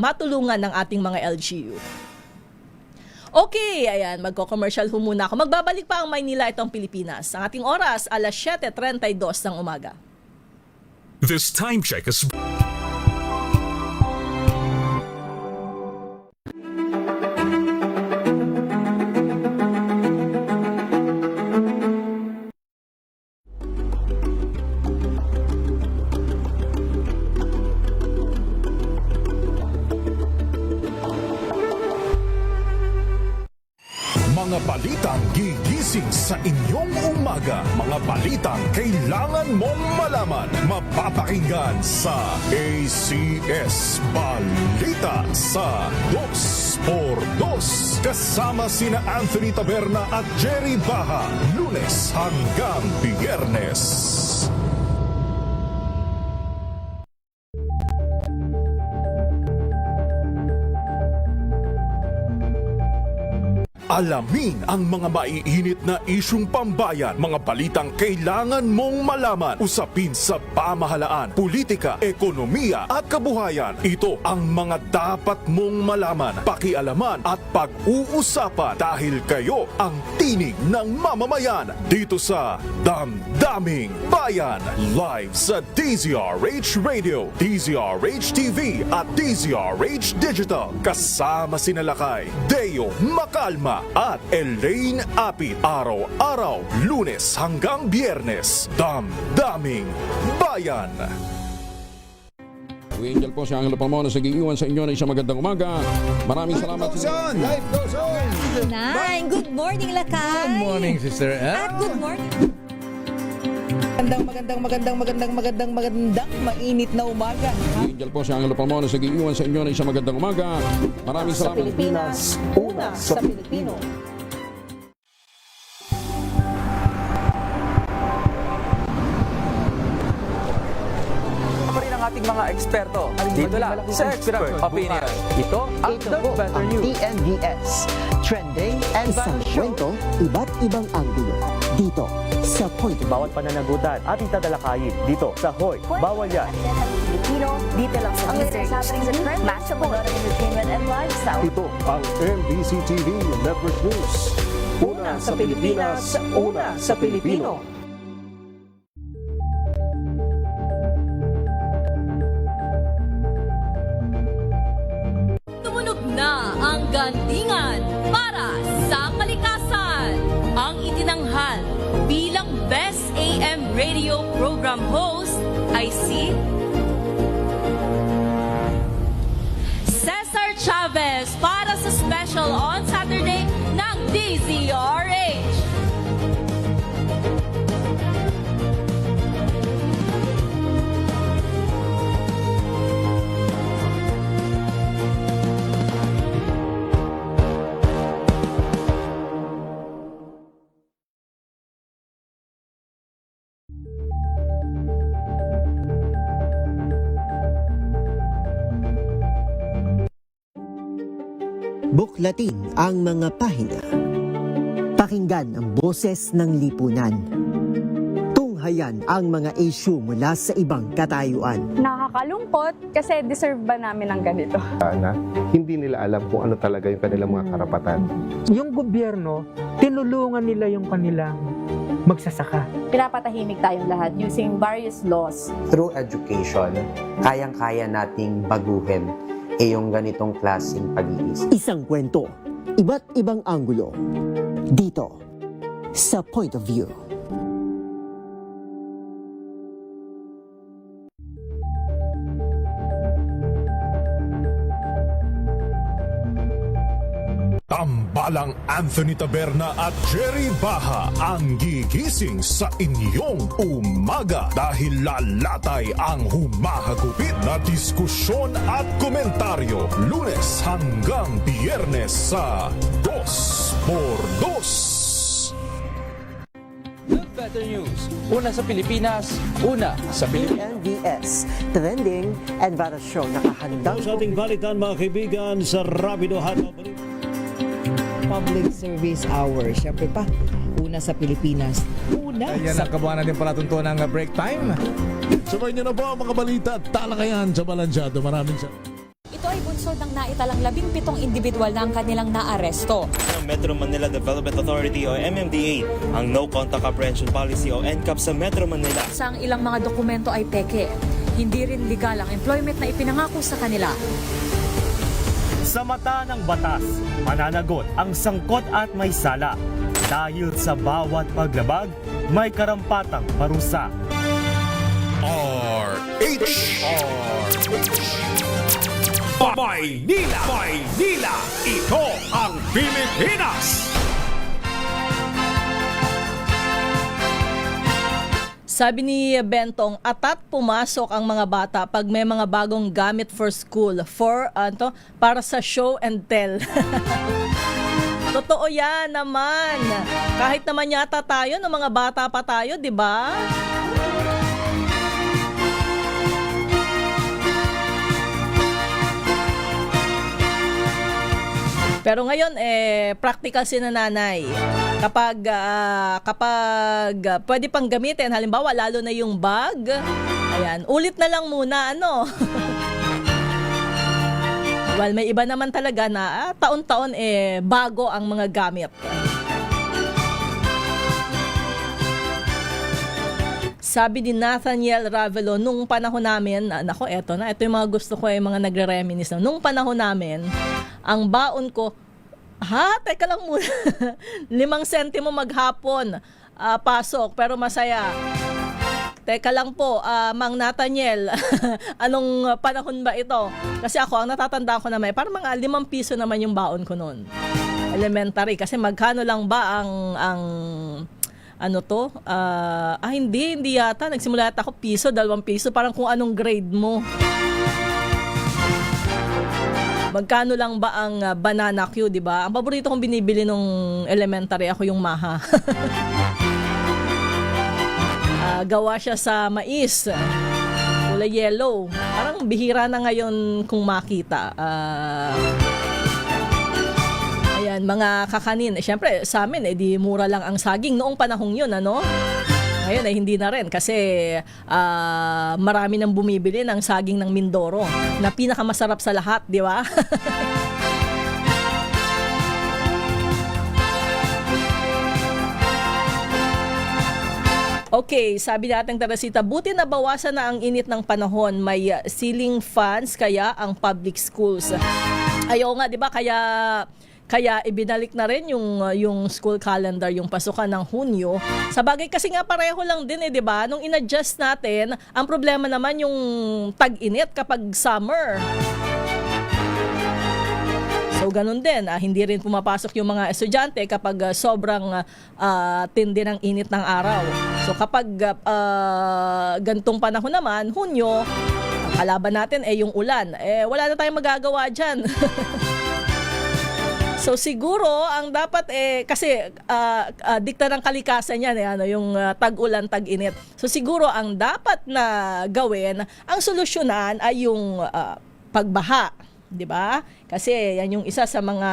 [SPEAKER 3] matulungan ng ating mga LGU. Okay, ayan, magko-commercial muna ako. Magbabalik pa ang Maynila, itong Pilipinas. Ang ating oras, alas 7:32 ng umaga.
[SPEAKER 4] This time check is...
[SPEAKER 9] Mga balitang gigising sa inyong umaga. Mga balitang kailangan mong malaman. Mapapakinggan sa ACS Balita sa 2x2. Kasama sina Anthony Taberna at Jerry Baha. Lunes hanggang Biyernes. Alamin ang mga maiinit na isyung pambayan, mga balitang kailangan mong malaman, usapin sa pamahalaan, politika, ekonomiya at kabuhayan. Ito ang mga dapat mong malaman, pakialaman at pag-uusapan dahil kayo ang tinig ng mamamayan dito sa Damdaming Bayan. Live sa DZRH Radio, DZRH TV at DZRH Digital. Kasama sinalakay Deo Macalma at Elaine Apit. Araw-araw, Lunes hanggang Biyernes. Damdaming Bayan.
[SPEAKER 13] Angel po si Angelo Palmona sa giiwan sa inyo na isang magandang umaga. Maraming salamat.
[SPEAKER 14] Life goes on!
[SPEAKER 15] Nine, good morning, Lakay!
[SPEAKER 14] Good morning, Sister Ann.
[SPEAKER 15] At good morning.
[SPEAKER 3] Magandang mainit na umaga.
[SPEAKER 13] Angel po si Angelo Palmona sa giiwan sa inyo na isang magandang umaga. Maraming salamat.
[SPEAKER 3] Sa Pilipinas, una sa Pilipino.
[SPEAKER 16] Ating mga eksperto dito lang sa Expert Opinion. Ito ang The Better News.
[SPEAKER 17] TNVS, trending and isang kwento, iba't ibang anggulo. Dito sa Point.
[SPEAKER 18] Bawat pananagutan ating tatalakayin dito sa Hoy. Bawal yan.
[SPEAKER 19] Pilipino, dito lang sa research. Match of entertainment and lifestyle.
[SPEAKER 20] Ito ang MBC TV Network News. Una sa Pilipinas, una sa Pilipino.
[SPEAKER 21] Na ang gandingan para sa kalikasan. Ang itinanghal bilang Best AM Radio Program Host ay si Cesar Chavez para sa special on Saturday ng DZRH.
[SPEAKER 17] Buklatin ang mga pahina. Pakinggan ang boses ng lipunan. Namamahayan ang mga issue mula sa ibang katayuan.
[SPEAKER 6] Nakakalungkot kasi deserve ba namin ng ganito?
[SPEAKER 20] Na hindi nila alam kung ano talaga yung kanilang mga karapatan.
[SPEAKER 22] Yung gobyerno, tinulungan nila yung kanilang magsasaka.
[SPEAKER 23] Pinapatahimik tayong lahat using various laws.
[SPEAKER 24] Through education, kayang-kaya nating baguhin yung ganitong klaseng pag-iisip.
[SPEAKER 17] Isang kwento, iba't ibang anggulo. Dito, sa Point of View.
[SPEAKER 9] Tambalang Anthony Taberna at Jerry Baha ang gigising sa inyong umaga dahil lalatay ang humahagupit na diskusyon at komentaryo Lunes hanggang Biyernes sa 2x2.
[SPEAKER 16] Better News. Una sa Pilipinas, una sa Pilipinas.
[SPEAKER 17] NBS, Trending and Bara Show. Nakahandang
[SPEAKER 14] sa ating balitan mga kaibigan sa Rapido Hataw.
[SPEAKER 25] Public Service Hour. Siyempre pa, una sa Pilipinas. Una
[SPEAKER 14] Ayan ang kabuhan natin palatuntunan ng break time. Sabay niyo na po ang mga balita at talakayan sa Balansyado. Maraming salamat.
[SPEAKER 26] Ito ay bunsod ng naitalang 17 individual na ang kanilang naaresto.
[SPEAKER 27] Metro Manila Development Authority o MMDA ang No Contact Apprehension Policy o NCAP sa Metro Manila.
[SPEAKER 26] Sa ang ilang mga dokumento ay peke. Hindi rin legal ang employment na ipinangako sa kanila.
[SPEAKER 18] Sa mata ng batas, mananagot ang sangkot at may sala. Dahil sa bawat paglabag, may karampatang parusa.
[SPEAKER 9] Maynila! Maynila! Ito ang Pilipinas!
[SPEAKER 3] Sabi ni Bentong, atat pumasok ang mga bata pag may mga bagong gamit for school para sa show and tell. Totoo yan naman. Kahit naman yata tayo, ng mga bata pa tayo, di ba? Pero ngayon, practical si nanay. Kapag pwede pang gamitin, halimbawa, lalo na yung bag, ayan, ulit na lang muna, Well, may iba naman talaga na taon-taon bago ang mga gamit. Sabi ni Nathaniel Ravelo, nung panahon namin, ito yung mga gusto ko, mga nagre-reminisce. Nung panahon namin, ang baon ko, teka lang muna, 5 sentimo maghapon, pasok, pero masaya. Teka lang po, Mang Nathaniel, anong panahon ba ito? Kasi ako, ang natatanda ko naman, parang mga 5 piso naman yung baon ko noon. Elementary, kasi magkano lang ba ang hindi yata. Nagsimula yata ako piso, 2 piso, parang kung anong grade mo. Magkano lang ba ang banana Q, di ba? Ang paborito kong binibili nung elementary, ako yung Maha. Gawa siya sa mais. Kulay yellow. Parang bihira na ngayon kung makita. Ayan, mga kakanin. Siyempre, sa amin, di mura lang ang saging noong panahong yun, Ngayon hindi na rin kasi marami nang bumibili ng saging ng Mindoro na pinakamasarap sa lahat, di ba? Okay, sabi natin Teresita, buti na bawasan na ang init ng panahon. May ceiling fans kaya ang public schools. Ayaw nga, di ba? Kaya ibinalik na rin yung school calendar, yung pasukan ng Hunyo. Sa bagay kasi nga pareho lang din, di ba? Nung in-adjust natin, ang problema naman yung tag-init kapag summer. So ganun din, hindi rin pumapasok yung mga estudyante kapag sobrang tindi ng init ng araw. So kapag gantong panahon naman, Hunyo, kalaban natin yung ulan. Wala na tayong magagawa dyan. So siguro ang dapat kasi dikta ng kalikasan yan yung tag-ulan, tag-init. So siguro ang dapat na gawin, ang solusyonan ay yung pagbaha, 'di ba? Kasi yan yung isa sa mga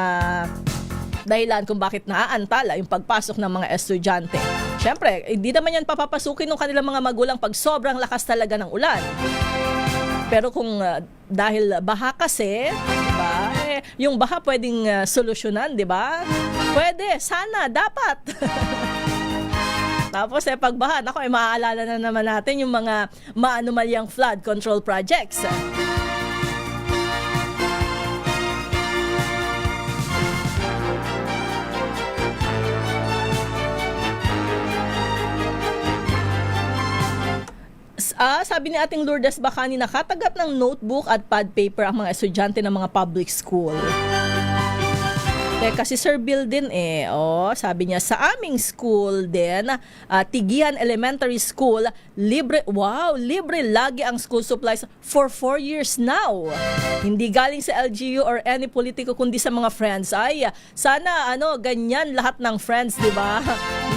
[SPEAKER 3] dahilan kung bakit naaantala yung pagpasok ng mga estudyante. Siyempre, hindi naman yan papapasukin ng kanilang mga magulang pag sobrang lakas talaga ng ulan. Pero kung dahil baha kasi, diba, yung baha pwedeng solusyonan, di ba? Pwede, sana, dapat. Tapos pag baha, maaalala na naman natin yung mga maanumalyang flood control projects. Sabi ni ating Lourdes Bacani, nakatanggap ng notebook at pad paper ang mga estudyante ng mga public school. Kasi Sir Bill din sabi niya sa aming school din, Tigian Elementary School, libre lagi ang school supplies for 4 years now. Hindi galing sa LGU or any politiko kundi sa mga friends. Ay, sana ganyan lahat ng friends, di ba?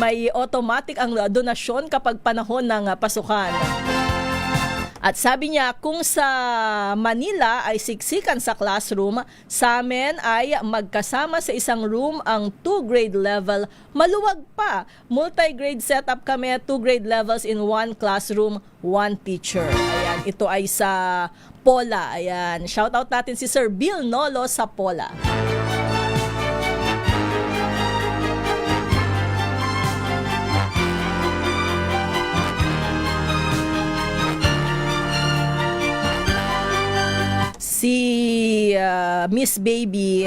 [SPEAKER 3] May automatic ang donasyon kapag panahon ng pasukan. At sabi niya, kung sa Manila ay siksikan sa classroom, sa amin ay magkasama sa isang room ang 2 grade level. Maluwag pa. Multi-grade setup kami, 2 grade levels in 1 classroom, 1 teacher. Ayan, ito ay sa Pola. Ayan, shoutout natin si Sir Bill Nolo sa Pola. Si Miss Baby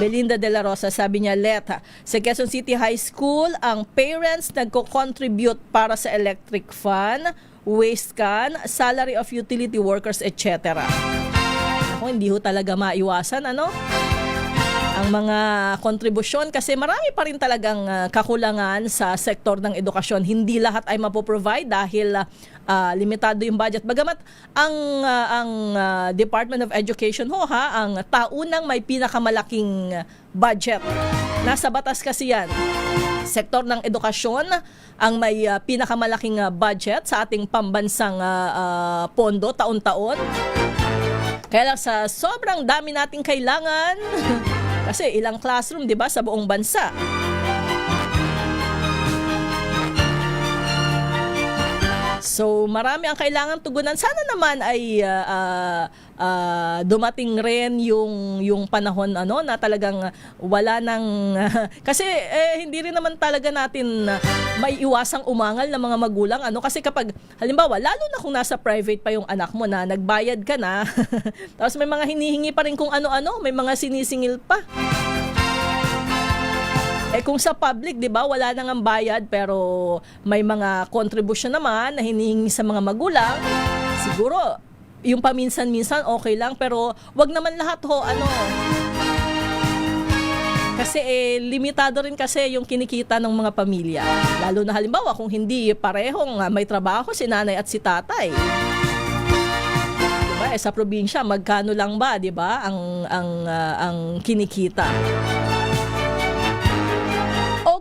[SPEAKER 3] Belinda de la Rosa, sabi niya, sa Quezon City High School, ang parents nagko-contribute para sa electric fan, waste can, salary of utility workers, etc. Hindi ho talaga maiwasan, ang mga kontribusyon kasi marami pa rin talagang kakulangan sa sektor ng edukasyon. Hindi lahat ay mapoprovide dahil limitado yung budget. Bagamat ang Department of Education ang taunang may pinakamalaking budget. Nasa batas kasi yan. Sektor ng edukasyon ang may pinakamalaking budget sa ating pambansang pondo taon-taon. Kaya lang sa sobrang dami nating kailangan kasi ilang classroom, 'di ba, sa buong bansa. So, marami ang kailangan tugunan. Sana naman ay dumating rin yung panahon na talagang wala nang kasi hindi rin naman talaga natin may iwasang umangal ng mga magulang kasi kapag halimbawa lalo na kung nasa private pa yung anak mo na nagbayad ka na tapos may mga hinihingi pa rin kung ano-ano, may mga sinisingil pa. Kung sa public, 'di ba, wala nang ang bayad pero may mga contribution naman na hinihingi sa mga magulang, siguro yung paminsan-minsan okay lang pero wag naman lahat kasi limitado rin kasi yung kinikita ng mga pamilya. Lalo na halimbawa kung hindi parehong may trabaho si nanay at si tatay. Diba, sa probinsya magkano lang ba, 'di ba, ang kinikita.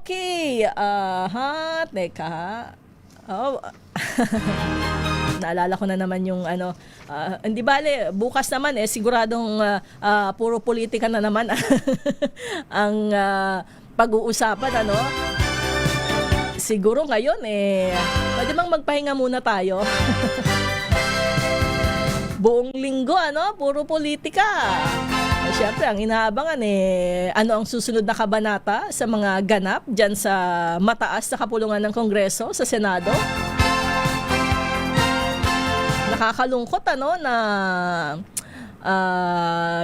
[SPEAKER 3] Okay, teka. Naalala ko na naman yung hindi bale, bukas naman siguradong puro politika na naman ang pag-uusapan, Siguro ngayon pwede bang magpahinga muna tayo? Buong linggo, puro politika. Siyempre, ang inaabangan ano ang susunod na kabanata sa mga ganap dyan sa mataas na kapulungan ng Kongreso, sa Senado. Nakakalungkot na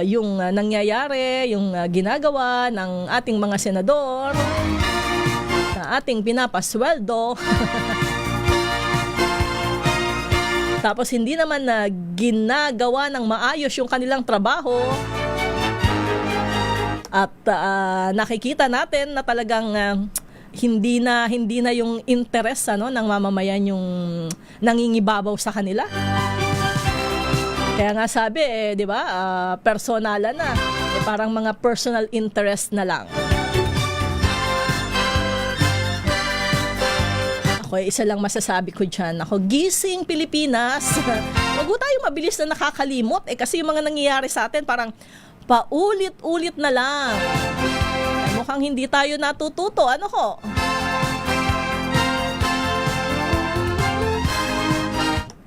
[SPEAKER 3] yung nangyayari, yung ginagawa ng ating mga senador, na ating pinapasweldo. Tapos hindi naman ginagawa ng maayos yung kanilang trabaho. At nakikita natin na talagang hindi na yung interest ng mamamayan yung nangingibabaw sa kanila. Kaya nga sabi, 'di ba, personalan na. Parang mga personal interest na lang. Ako, isa lang masasabi ko diyan. Ako, gising Pilipinas. Wag tayo mabilis na nakakalimot kasi yung mga nangyayari sa atin parang paulit-ulit na lang. mukhang hindi tayo natututo. Ano ho?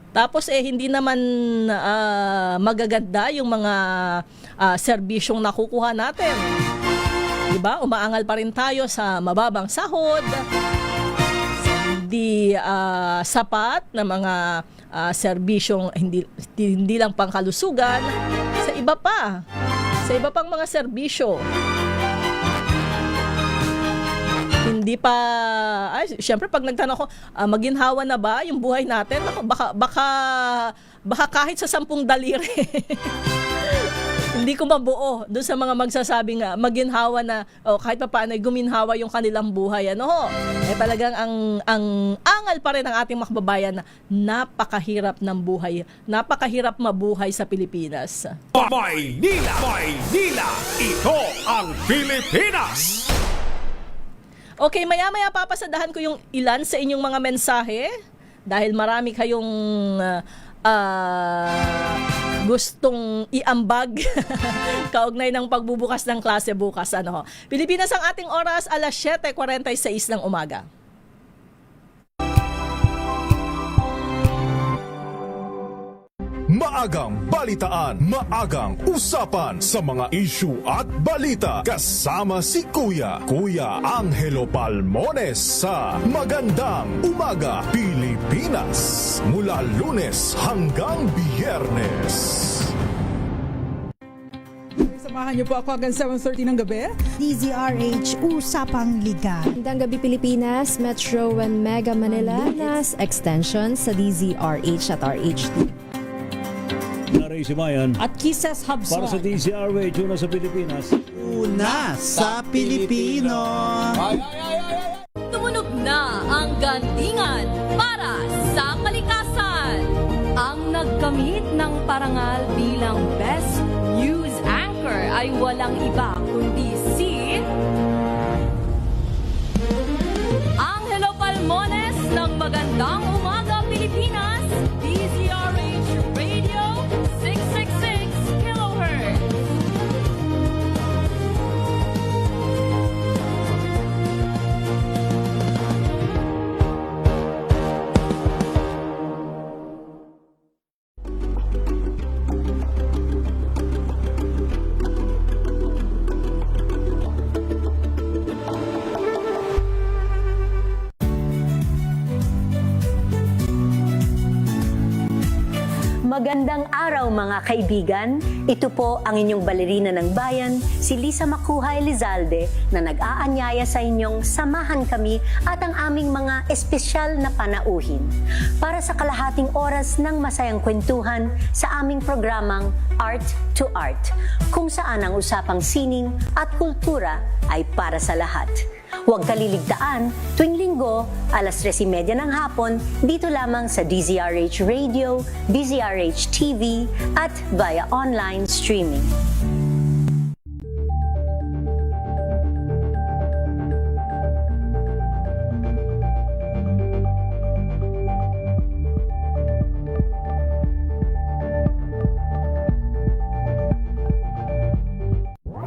[SPEAKER 3] Tapos hindi naman magaganda yung mga serbisyong nakukuha natin. Diba? Umaangal pa rin tayo sa mababang sahod, hindi sapat na mga serbisyong hindi lang pangkalusugan, sa iba pang mga serbisyo. Hindi pa, syempre pag nagtanong ako, maginhawa na ba yung buhay natin? Baka kahit sa 10 daliri. Hindi ko mabuo doon sa mga magsasabing maginhawa na kahit pa paano guminhawa yung kanilang buhay. Ano ho? Talagang ang angal pa rin ng ating mga kababayan na napakahirap ng buhay. Napakahirap mabuhay sa Pilipinas.
[SPEAKER 9] Maynila! Ito ang Pilipinas!
[SPEAKER 3] Okay, maya-maya papasadahan ko yung ilan sa inyong mga mensahe dahil marami kayong gustong iambag kaugnay ng pagbubukas ng klase bukas. Ano ho? Pilipinas ang ating oras, alas 7:46 ng umaga.
[SPEAKER 9] Maagang balitaan, maagang usapan sa mga issue at balita. Kasama si Kuya Angelo Palmones sa Magandang Umaga Pilipinas. Mula Lunes hanggang Biyernes.
[SPEAKER 1] Samahan niyo po ako hanggang 7:30 ng gabi.
[SPEAKER 2] DZRH Usapang Liga.
[SPEAKER 5] Magandang gabi Pilipinas, Metro and Mega Manila, Nas Extension sa DZRH at RH2.
[SPEAKER 7] Naray si Mayan.
[SPEAKER 1] At Kisses Hubson.
[SPEAKER 7] Para sa DZRH, una sa Pilipinas.
[SPEAKER 2] Una sa Pilipino.
[SPEAKER 21] Tumunog na ang gantingan para sa kalikasan. Ang nagkamit ng parangal bilang Best News Anchor ay walang iba kundi si Angelo Palmones ng Magandang Umaga Pilipinas, DZRH Radio 666 kHz.
[SPEAKER 8] Magandang araw mga kaibigan. Ito po ang inyong balerina ng bayan, si Lisa Makuha Elizalde, na nag-aanyaya sa inyong samahan kami at ang aming mga espesyal na panauhin para sa kalahating oras ng masayang kwentuhan sa aming programang Art to Art, kung saan ang usapang sining at kultura ay para sa lahat. Huwag kaliligtaan, tuwing linggo, alas 3:30 ng hapon, dito lamang sa DZRH Radio, DZRH TV, at via online streaming.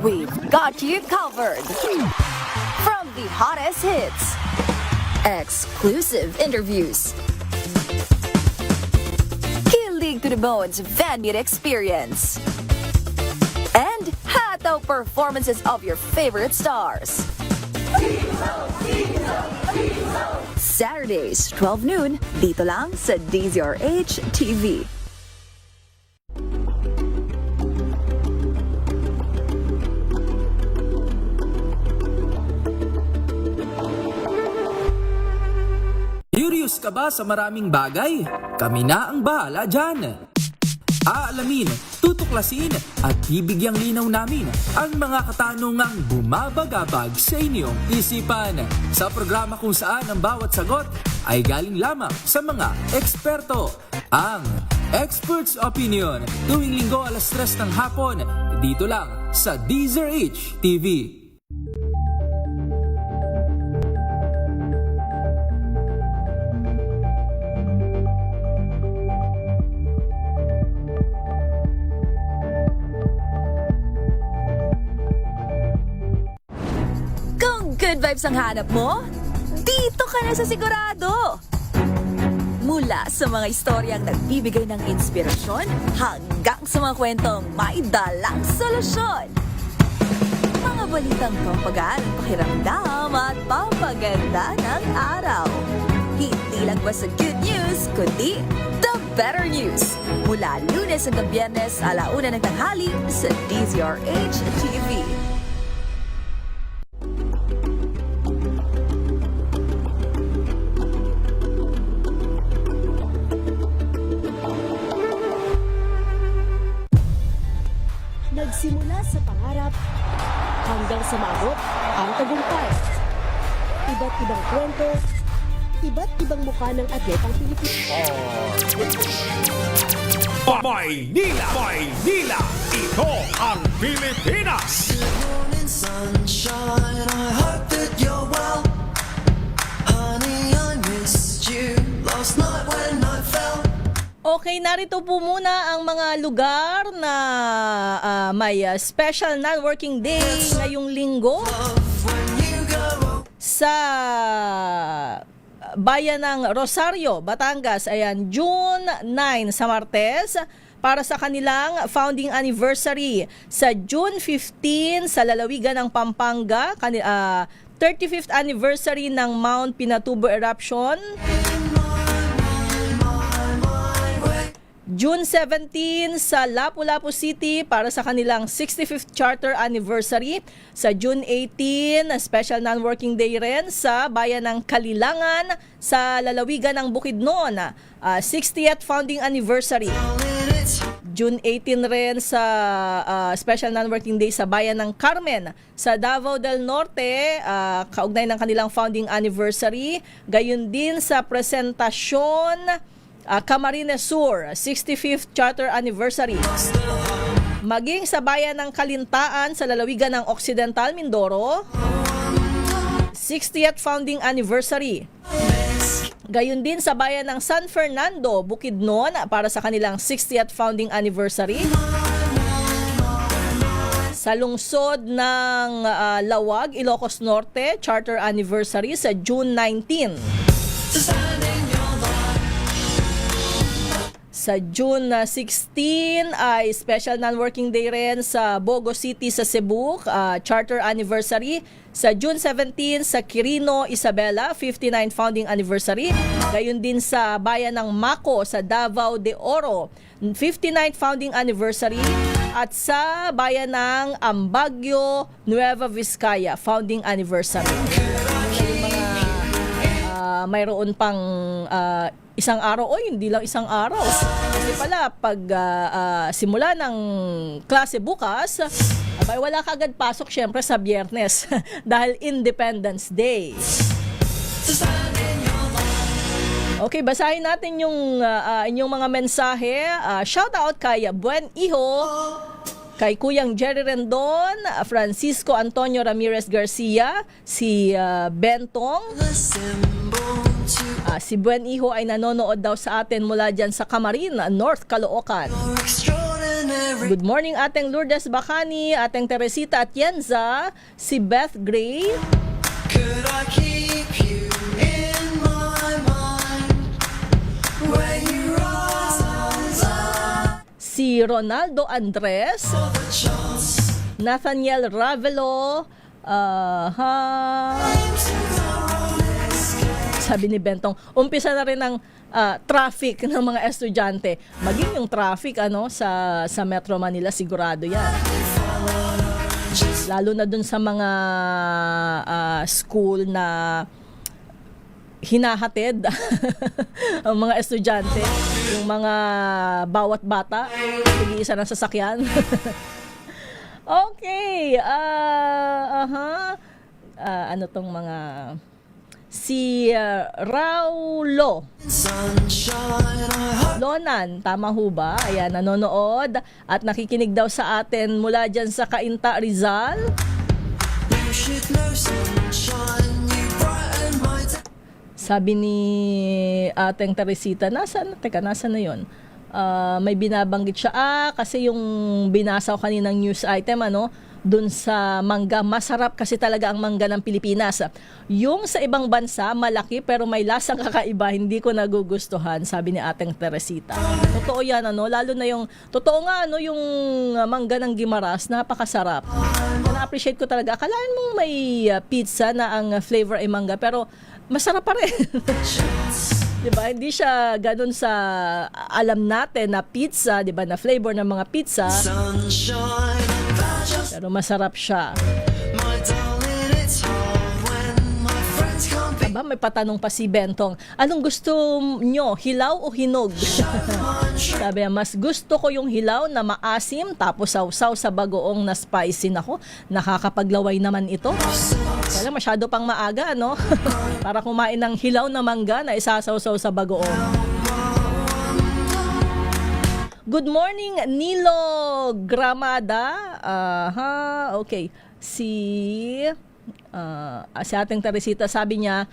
[SPEAKER 10] We've got you covered. From the hottest hits, exclusive interviews, kilig to the bones venue experience, and hataw performances of your favorite stars. Saturdays, 12 noon, dito lang sa DZRH TV.
[SPEAKER 11] Curious ka ba sa maraming bagay? Kami na ang bahala dyan. Aalamin, tutuklasin at bibigyang linaw namin ang mga katanungang bumabagabag sa inyong isipan. Sa programa kung saan ang bawat sagot ay galing lamang sa mga eksperto. Ang Expert's Opinion, tuwing linggo alas 3 ng hapon, dito lang sa DZRH TV.
[SPEAKER 10] stereotypes ang hanap mo? Dito ka na sa sigurado! Mula sa mga istoryang nagbibigay ng inspirasyon hanggang sa mga kwentong may dalang solusyon. Mga balitang pampagaan, pakiramdam at pampaganda ng araw. Hindi lang basta good news, kundi the better news. Mula Lunes hanggang Biyernes, 1:00 ng tanghali sa DZRH TV.
[SPEAKER 4] Nagsimula sa pangarap hanggang sa maabot ang tagumpay. Iba't ibang kwento, iba't ibang mukha ng atletang Pilipino.
[SPEAKER 9] Maynila! Maynila! Ito ang Pilipinas!
[SPEAKER 6] Sunshine, I hope that you're well. Honey, I missed you last night when I fell.
[SPEAKER 3] Okay, narito po muna ang mga lugar na may special non-working day ngayong linggo sa bayan ng Rosario, Batangas. Ayan, June 9 sa Martes para sa kanilang founding anniversary. Sa June 15 sa lalawigan ng Pampanga, 35th anniversary ng Mount Pinatubo eruption. June 17 sa Lapu-Lapu City para sa kanilang 65th charter anniversary. Sa June 18, special non-working day rin sa bayan ng Kalilangan sa lalawigan ng Bukidnon, 60th founding anniversary. June 18 rin sa special non-working day sa bayan ng Carmen sa Davao del Norte, kaugnay ng kanilang founding anniversary. Gayon din sa Presentacion, Camarines Sur, 65th charter anniversary. Maging sa bayan ng Kalintaan sa lalawigan ng Occidental Mindoro, 60th founding anniversary. Gayon din sa bayan ng San Fernando, Bukidnon para sa kanilang 60th founding anniversary. Sa lungsod ng Lawag, Ilocos Norte, charter anniversary sa June 19. Sa June 16 ay special non-working day rin sa Bogo City sa Cebu, charter anniversary. Sa June 17 sa Quirino, Isabela, 59 founding anniversary. Gayon din sa bayan ng Maco sa Davao de Oro, 59th founding anniversary. At sa bayan ng Ambagyo, Nueva Vizcaya, founding anniversary. Yung mga mayroon pang isang araw o hindi lang isang araw. Kasi pala pag simula ng klase bukas, abay wala kagad pasok syempre sa Biyernes dahil Independence Day. Okay, basahin natin yung inyong mga mensahe. Shout out kay Buen Iho, kay Kuyang Jerry Rendon, Francisco Antonio Ramirez Garcia, si Bentong. Si Buen Iho ay nanonood daw sa atin mula dyan sa Camarin, North Caloocan. Good morning ating Lourdes Bacani, ating Teresita Atienza, si Beth Gray.
[SPEAKER 6] Could I keep you in my mind when you rise up?
[SPEAKER 3] Si Ronaldo Andres, Nathaniel Ravelo, sabi ni Bentong, umpisa na rin ang traffic ng mga estudyante. Maging yung traffic sa Metro Manila, sigurado yan. Lalo na dun sa mga school na hinahatid ang mga estudyante, yung mga bawat bata, tig-isa ng sasakyan. Okay, ano tong mga... Si Raulo Lonan, tama ho ba? Ayan, nanonood at nakikinig daw sa atin mula dyan sa Cainta, Rizal. Sabi ni ating Teresita, nasaan na yun? May binabanggit siya. Kasi yung binasa ko kaninang news item, dun sa mangga. Masarap kasi talaga ang mangga ng Pilipinas. Yung sa ibang bansa, malaki pero may lasang kakaiba, hindi ko nagugustuhan, sabi ni Ateng Teresita. Totoo yan, lalo na yung, totoo nga, yung mangga ng Gimaras, napakasarap. Na-appreciate ko talaga. Akalain mong may pizza na ang flavor ay mangga, pero masarap pa rin. Diba? Hindi siya ganun sa alam natin na pizza, diba, na flavor ng mga pizza. Pero masarap siya. Aba, may patanong pa si Bentong. Anong gusto nyo? Hilaw o hinog? Sabi, mas gusto ko yung hilaw na maasim tapos sausaw sa bagoong na spicy. Nako, nakakapaglaway naman ito. Kaya masyado pang maaga, no? Para kumain ng hilaw na mangga na isasawsaw sa bagoong. Good morning, Nilo Gramada. Okay. Si Ating Teresita, sabi niya,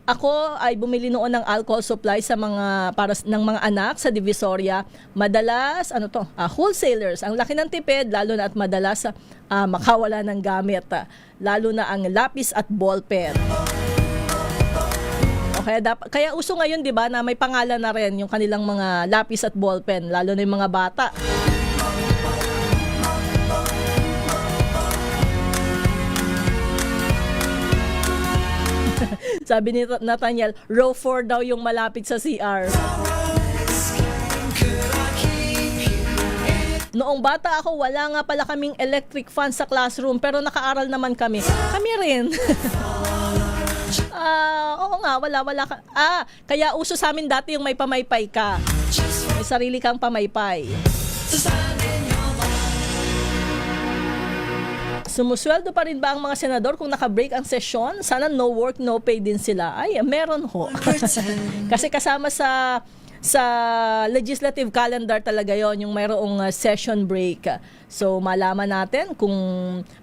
[SPEAKER 3] ako ay bumili noon ng alcohol supply sa ng mga anak sa Divisoria. Madalas, wholesalers. Ang laki ng tipid, lalo na at madalas makawala ng gamit. Lalo na ang lapis at ballpen. Okay, kaya uso ngayon, 'di ba, na may pangalan na rin yung kanilang mga lapis at ballpen, lalo na yung mga bata. Sabi ni Nathaniel, row 4 daw yung malapit sa CR. Noong bata ako, wala nga pala kaming electric fan sa classroom, pero nakaaral naman kami. Kami rin. Oo nga, wala. Kaya uso sa amin dati yung may pamaypay ka. May sarili kang pamaypay. Sumusweldo pa rin ba ang mga senador kung naka-break ang sesyon? Sana no work, no pay din sila. Ay, meron ho. Kasi kasama sa legislative calendar talaga yon, yung mayroong session break. So malaman natin kung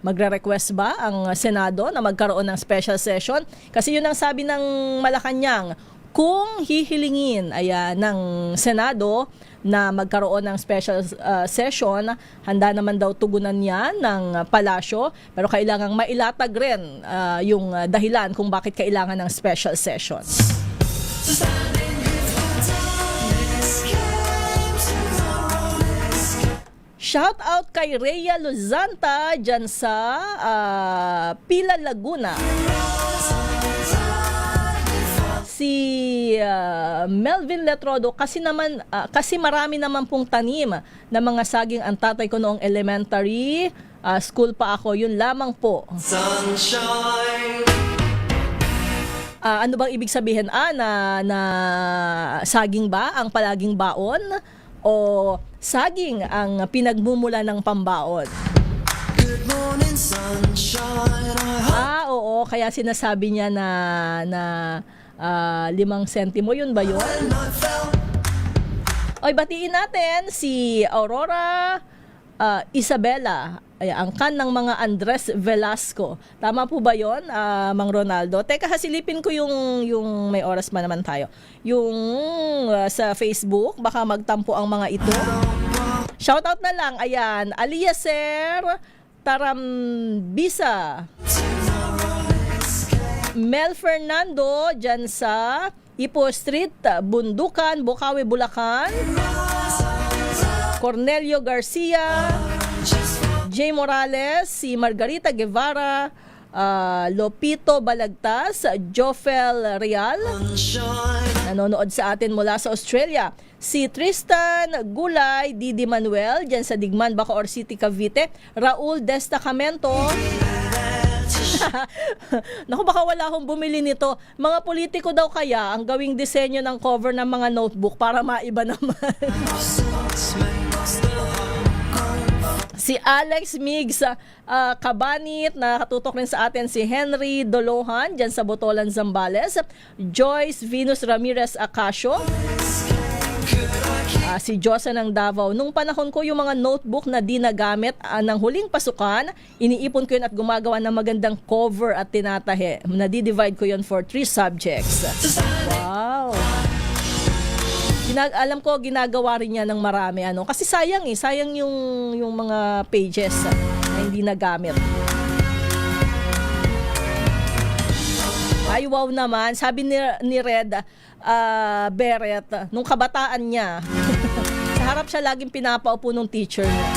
[SPEAKER 3] magre-request ba ang Senado na magkaroon ng special session. Kasi yun ang sabi ng Malacanang, kung hihilingin ng Senado na magkaroon ng special session, handa naman daw tugunan niya ng palasyo, pero kailangang mailatag rin yung dahilan kung bakit kailangan ng special session. Shout out kay Rhea Luzanta dyan sa Pila, Laguna. Si Melvin Letrodo, kasi marami naman pong tanim na mga saging ang tatay ko noong elementary school pa ako. Yun lamang po. Ano bang ibig sabihin? Na saging ba ang palaging baon? O saging ang pinagmumula ng pambaon? Oo, kaya sinasabi niya na 5 sentimo, yun ba yun? Oy, batiin natin si Aurora Isabela, ang kan ng mga Andres Velasco. Tama po ba yun, Mang Ronaldo? Teka, hasilipin ko yung may oras pa naman tayo. Yung sa Facebook, baka magtampo ang mga ito. Shoutout na lang, ayan, Aliaser Tarambisa, Mel Fernando dyan sa Ipo Street, Bundukan, Bukawi, Bulacan, Cornelio Garcia, Jay Morales, si Margarita Guevara, Lopito Balagtas, Jofel Real, nanonood sa atin mula sa Australia, si Tristan Gulay, Didi Manuel dyan sa Digman, Bacoor City, Cavite, Raul Destacamento. Naku, baka wala akong bumili nito. Mga politiko daw kaya ang gawing disenyo ng cover ng mga notebook para maiba naman. Si Alex Migs Kabanit, nakatutok rin sa atin si Henry Dolohan dyan sa Botolan, Zambales, Joyce Venus Ramirez Acacio, si Josa ng Davao. Nung panahon ko, yung mga notebook na di nagamit ng huling pasukan, iniipon ko yun at gumagawa ng magandang cover at tinatahe. Nadi-divide ko yun for 3 subjects. Wow! Alam ko ginagawa rin niya ng marami kasi sayang yung mga pages na hindi nagamit. Ay wow naman, sabi ni Red Beret nung kabataan niya. Sa harap siya laging pinapaupo ng teacher niya.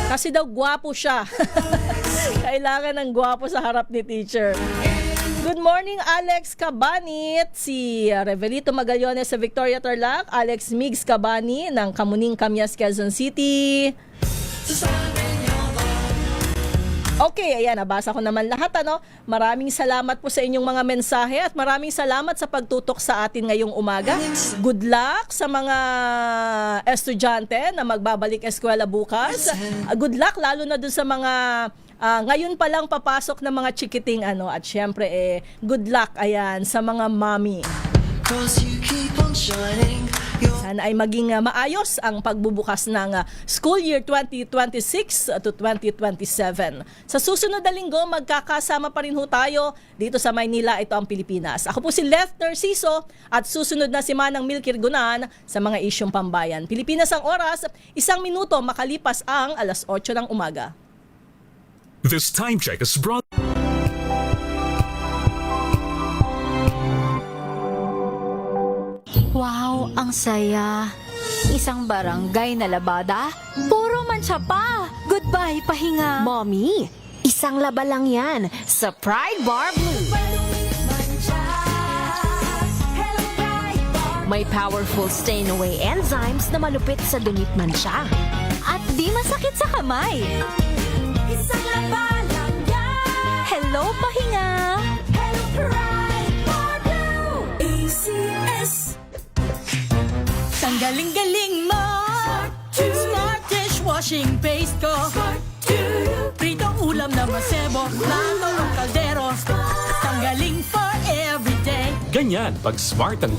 [SPEAKER 3] Kasi daw gwapo siya. Kailangan ng gwapo sa harap ni teacher. Good morning, Alex Cabanit, si Revelito Magallones sa Victoria Tarlac, Alex Migs Cabani ng Kamuning Kamyas, Quezon City. Okay, ayan, nabasa ko naman lahat. Maraming salamat po sa inyong mga mensahe at maraming salamat sa pagtutok sa atin ngayong umaga. Good luck sa mga estudyante na magbabalik eskwela bukas. Good luck lalo na dun sa mga ngayon pa lang papasok na mga chikiting at syempre good luck ayan sa mga mommy. Sana ay maging maayos ang pagbubukas ng school year 2026 to 2027. Sa susunod na linggo, magkakasama pa rin ho tayo dito sa Maynila, ito ang Pilipinas. Ako po si Leth Narciso at susunod na si Manang Milky Rigunan sa mga isyong pambayan. Pilipinas ang oras, 1 minuto makalipas ang 8:00 ng umaga.
[SPEAKER 12] This time check is brought.
[SPEAKER 13] Wow, ang saya. Isang barangay na labada, puro mancha pa. Goodbye, pahinga.
[SPEAKER 4] Mommy, isang laba lang yan sa Pride Bar Blue. May powerful stain-away enzymes na malupit sa dunit mancha.
[SPEAKER 13] At di masakit sa kamay.
[SPEAKER 4] Isang laba lang yan.
[SPEAKER 13] Hello, pahinga.
[SPEAKER 4] Hello, Pride Bar Blue. ACS.
[SPEAKER 13] Ang galing-galing mo. Smart dishwashing paste ko. Pritong ulam na masebo. Plato ng kaldero. Tanggaling for everyday.
[SPEAKER 12] Ganyan pag smart ang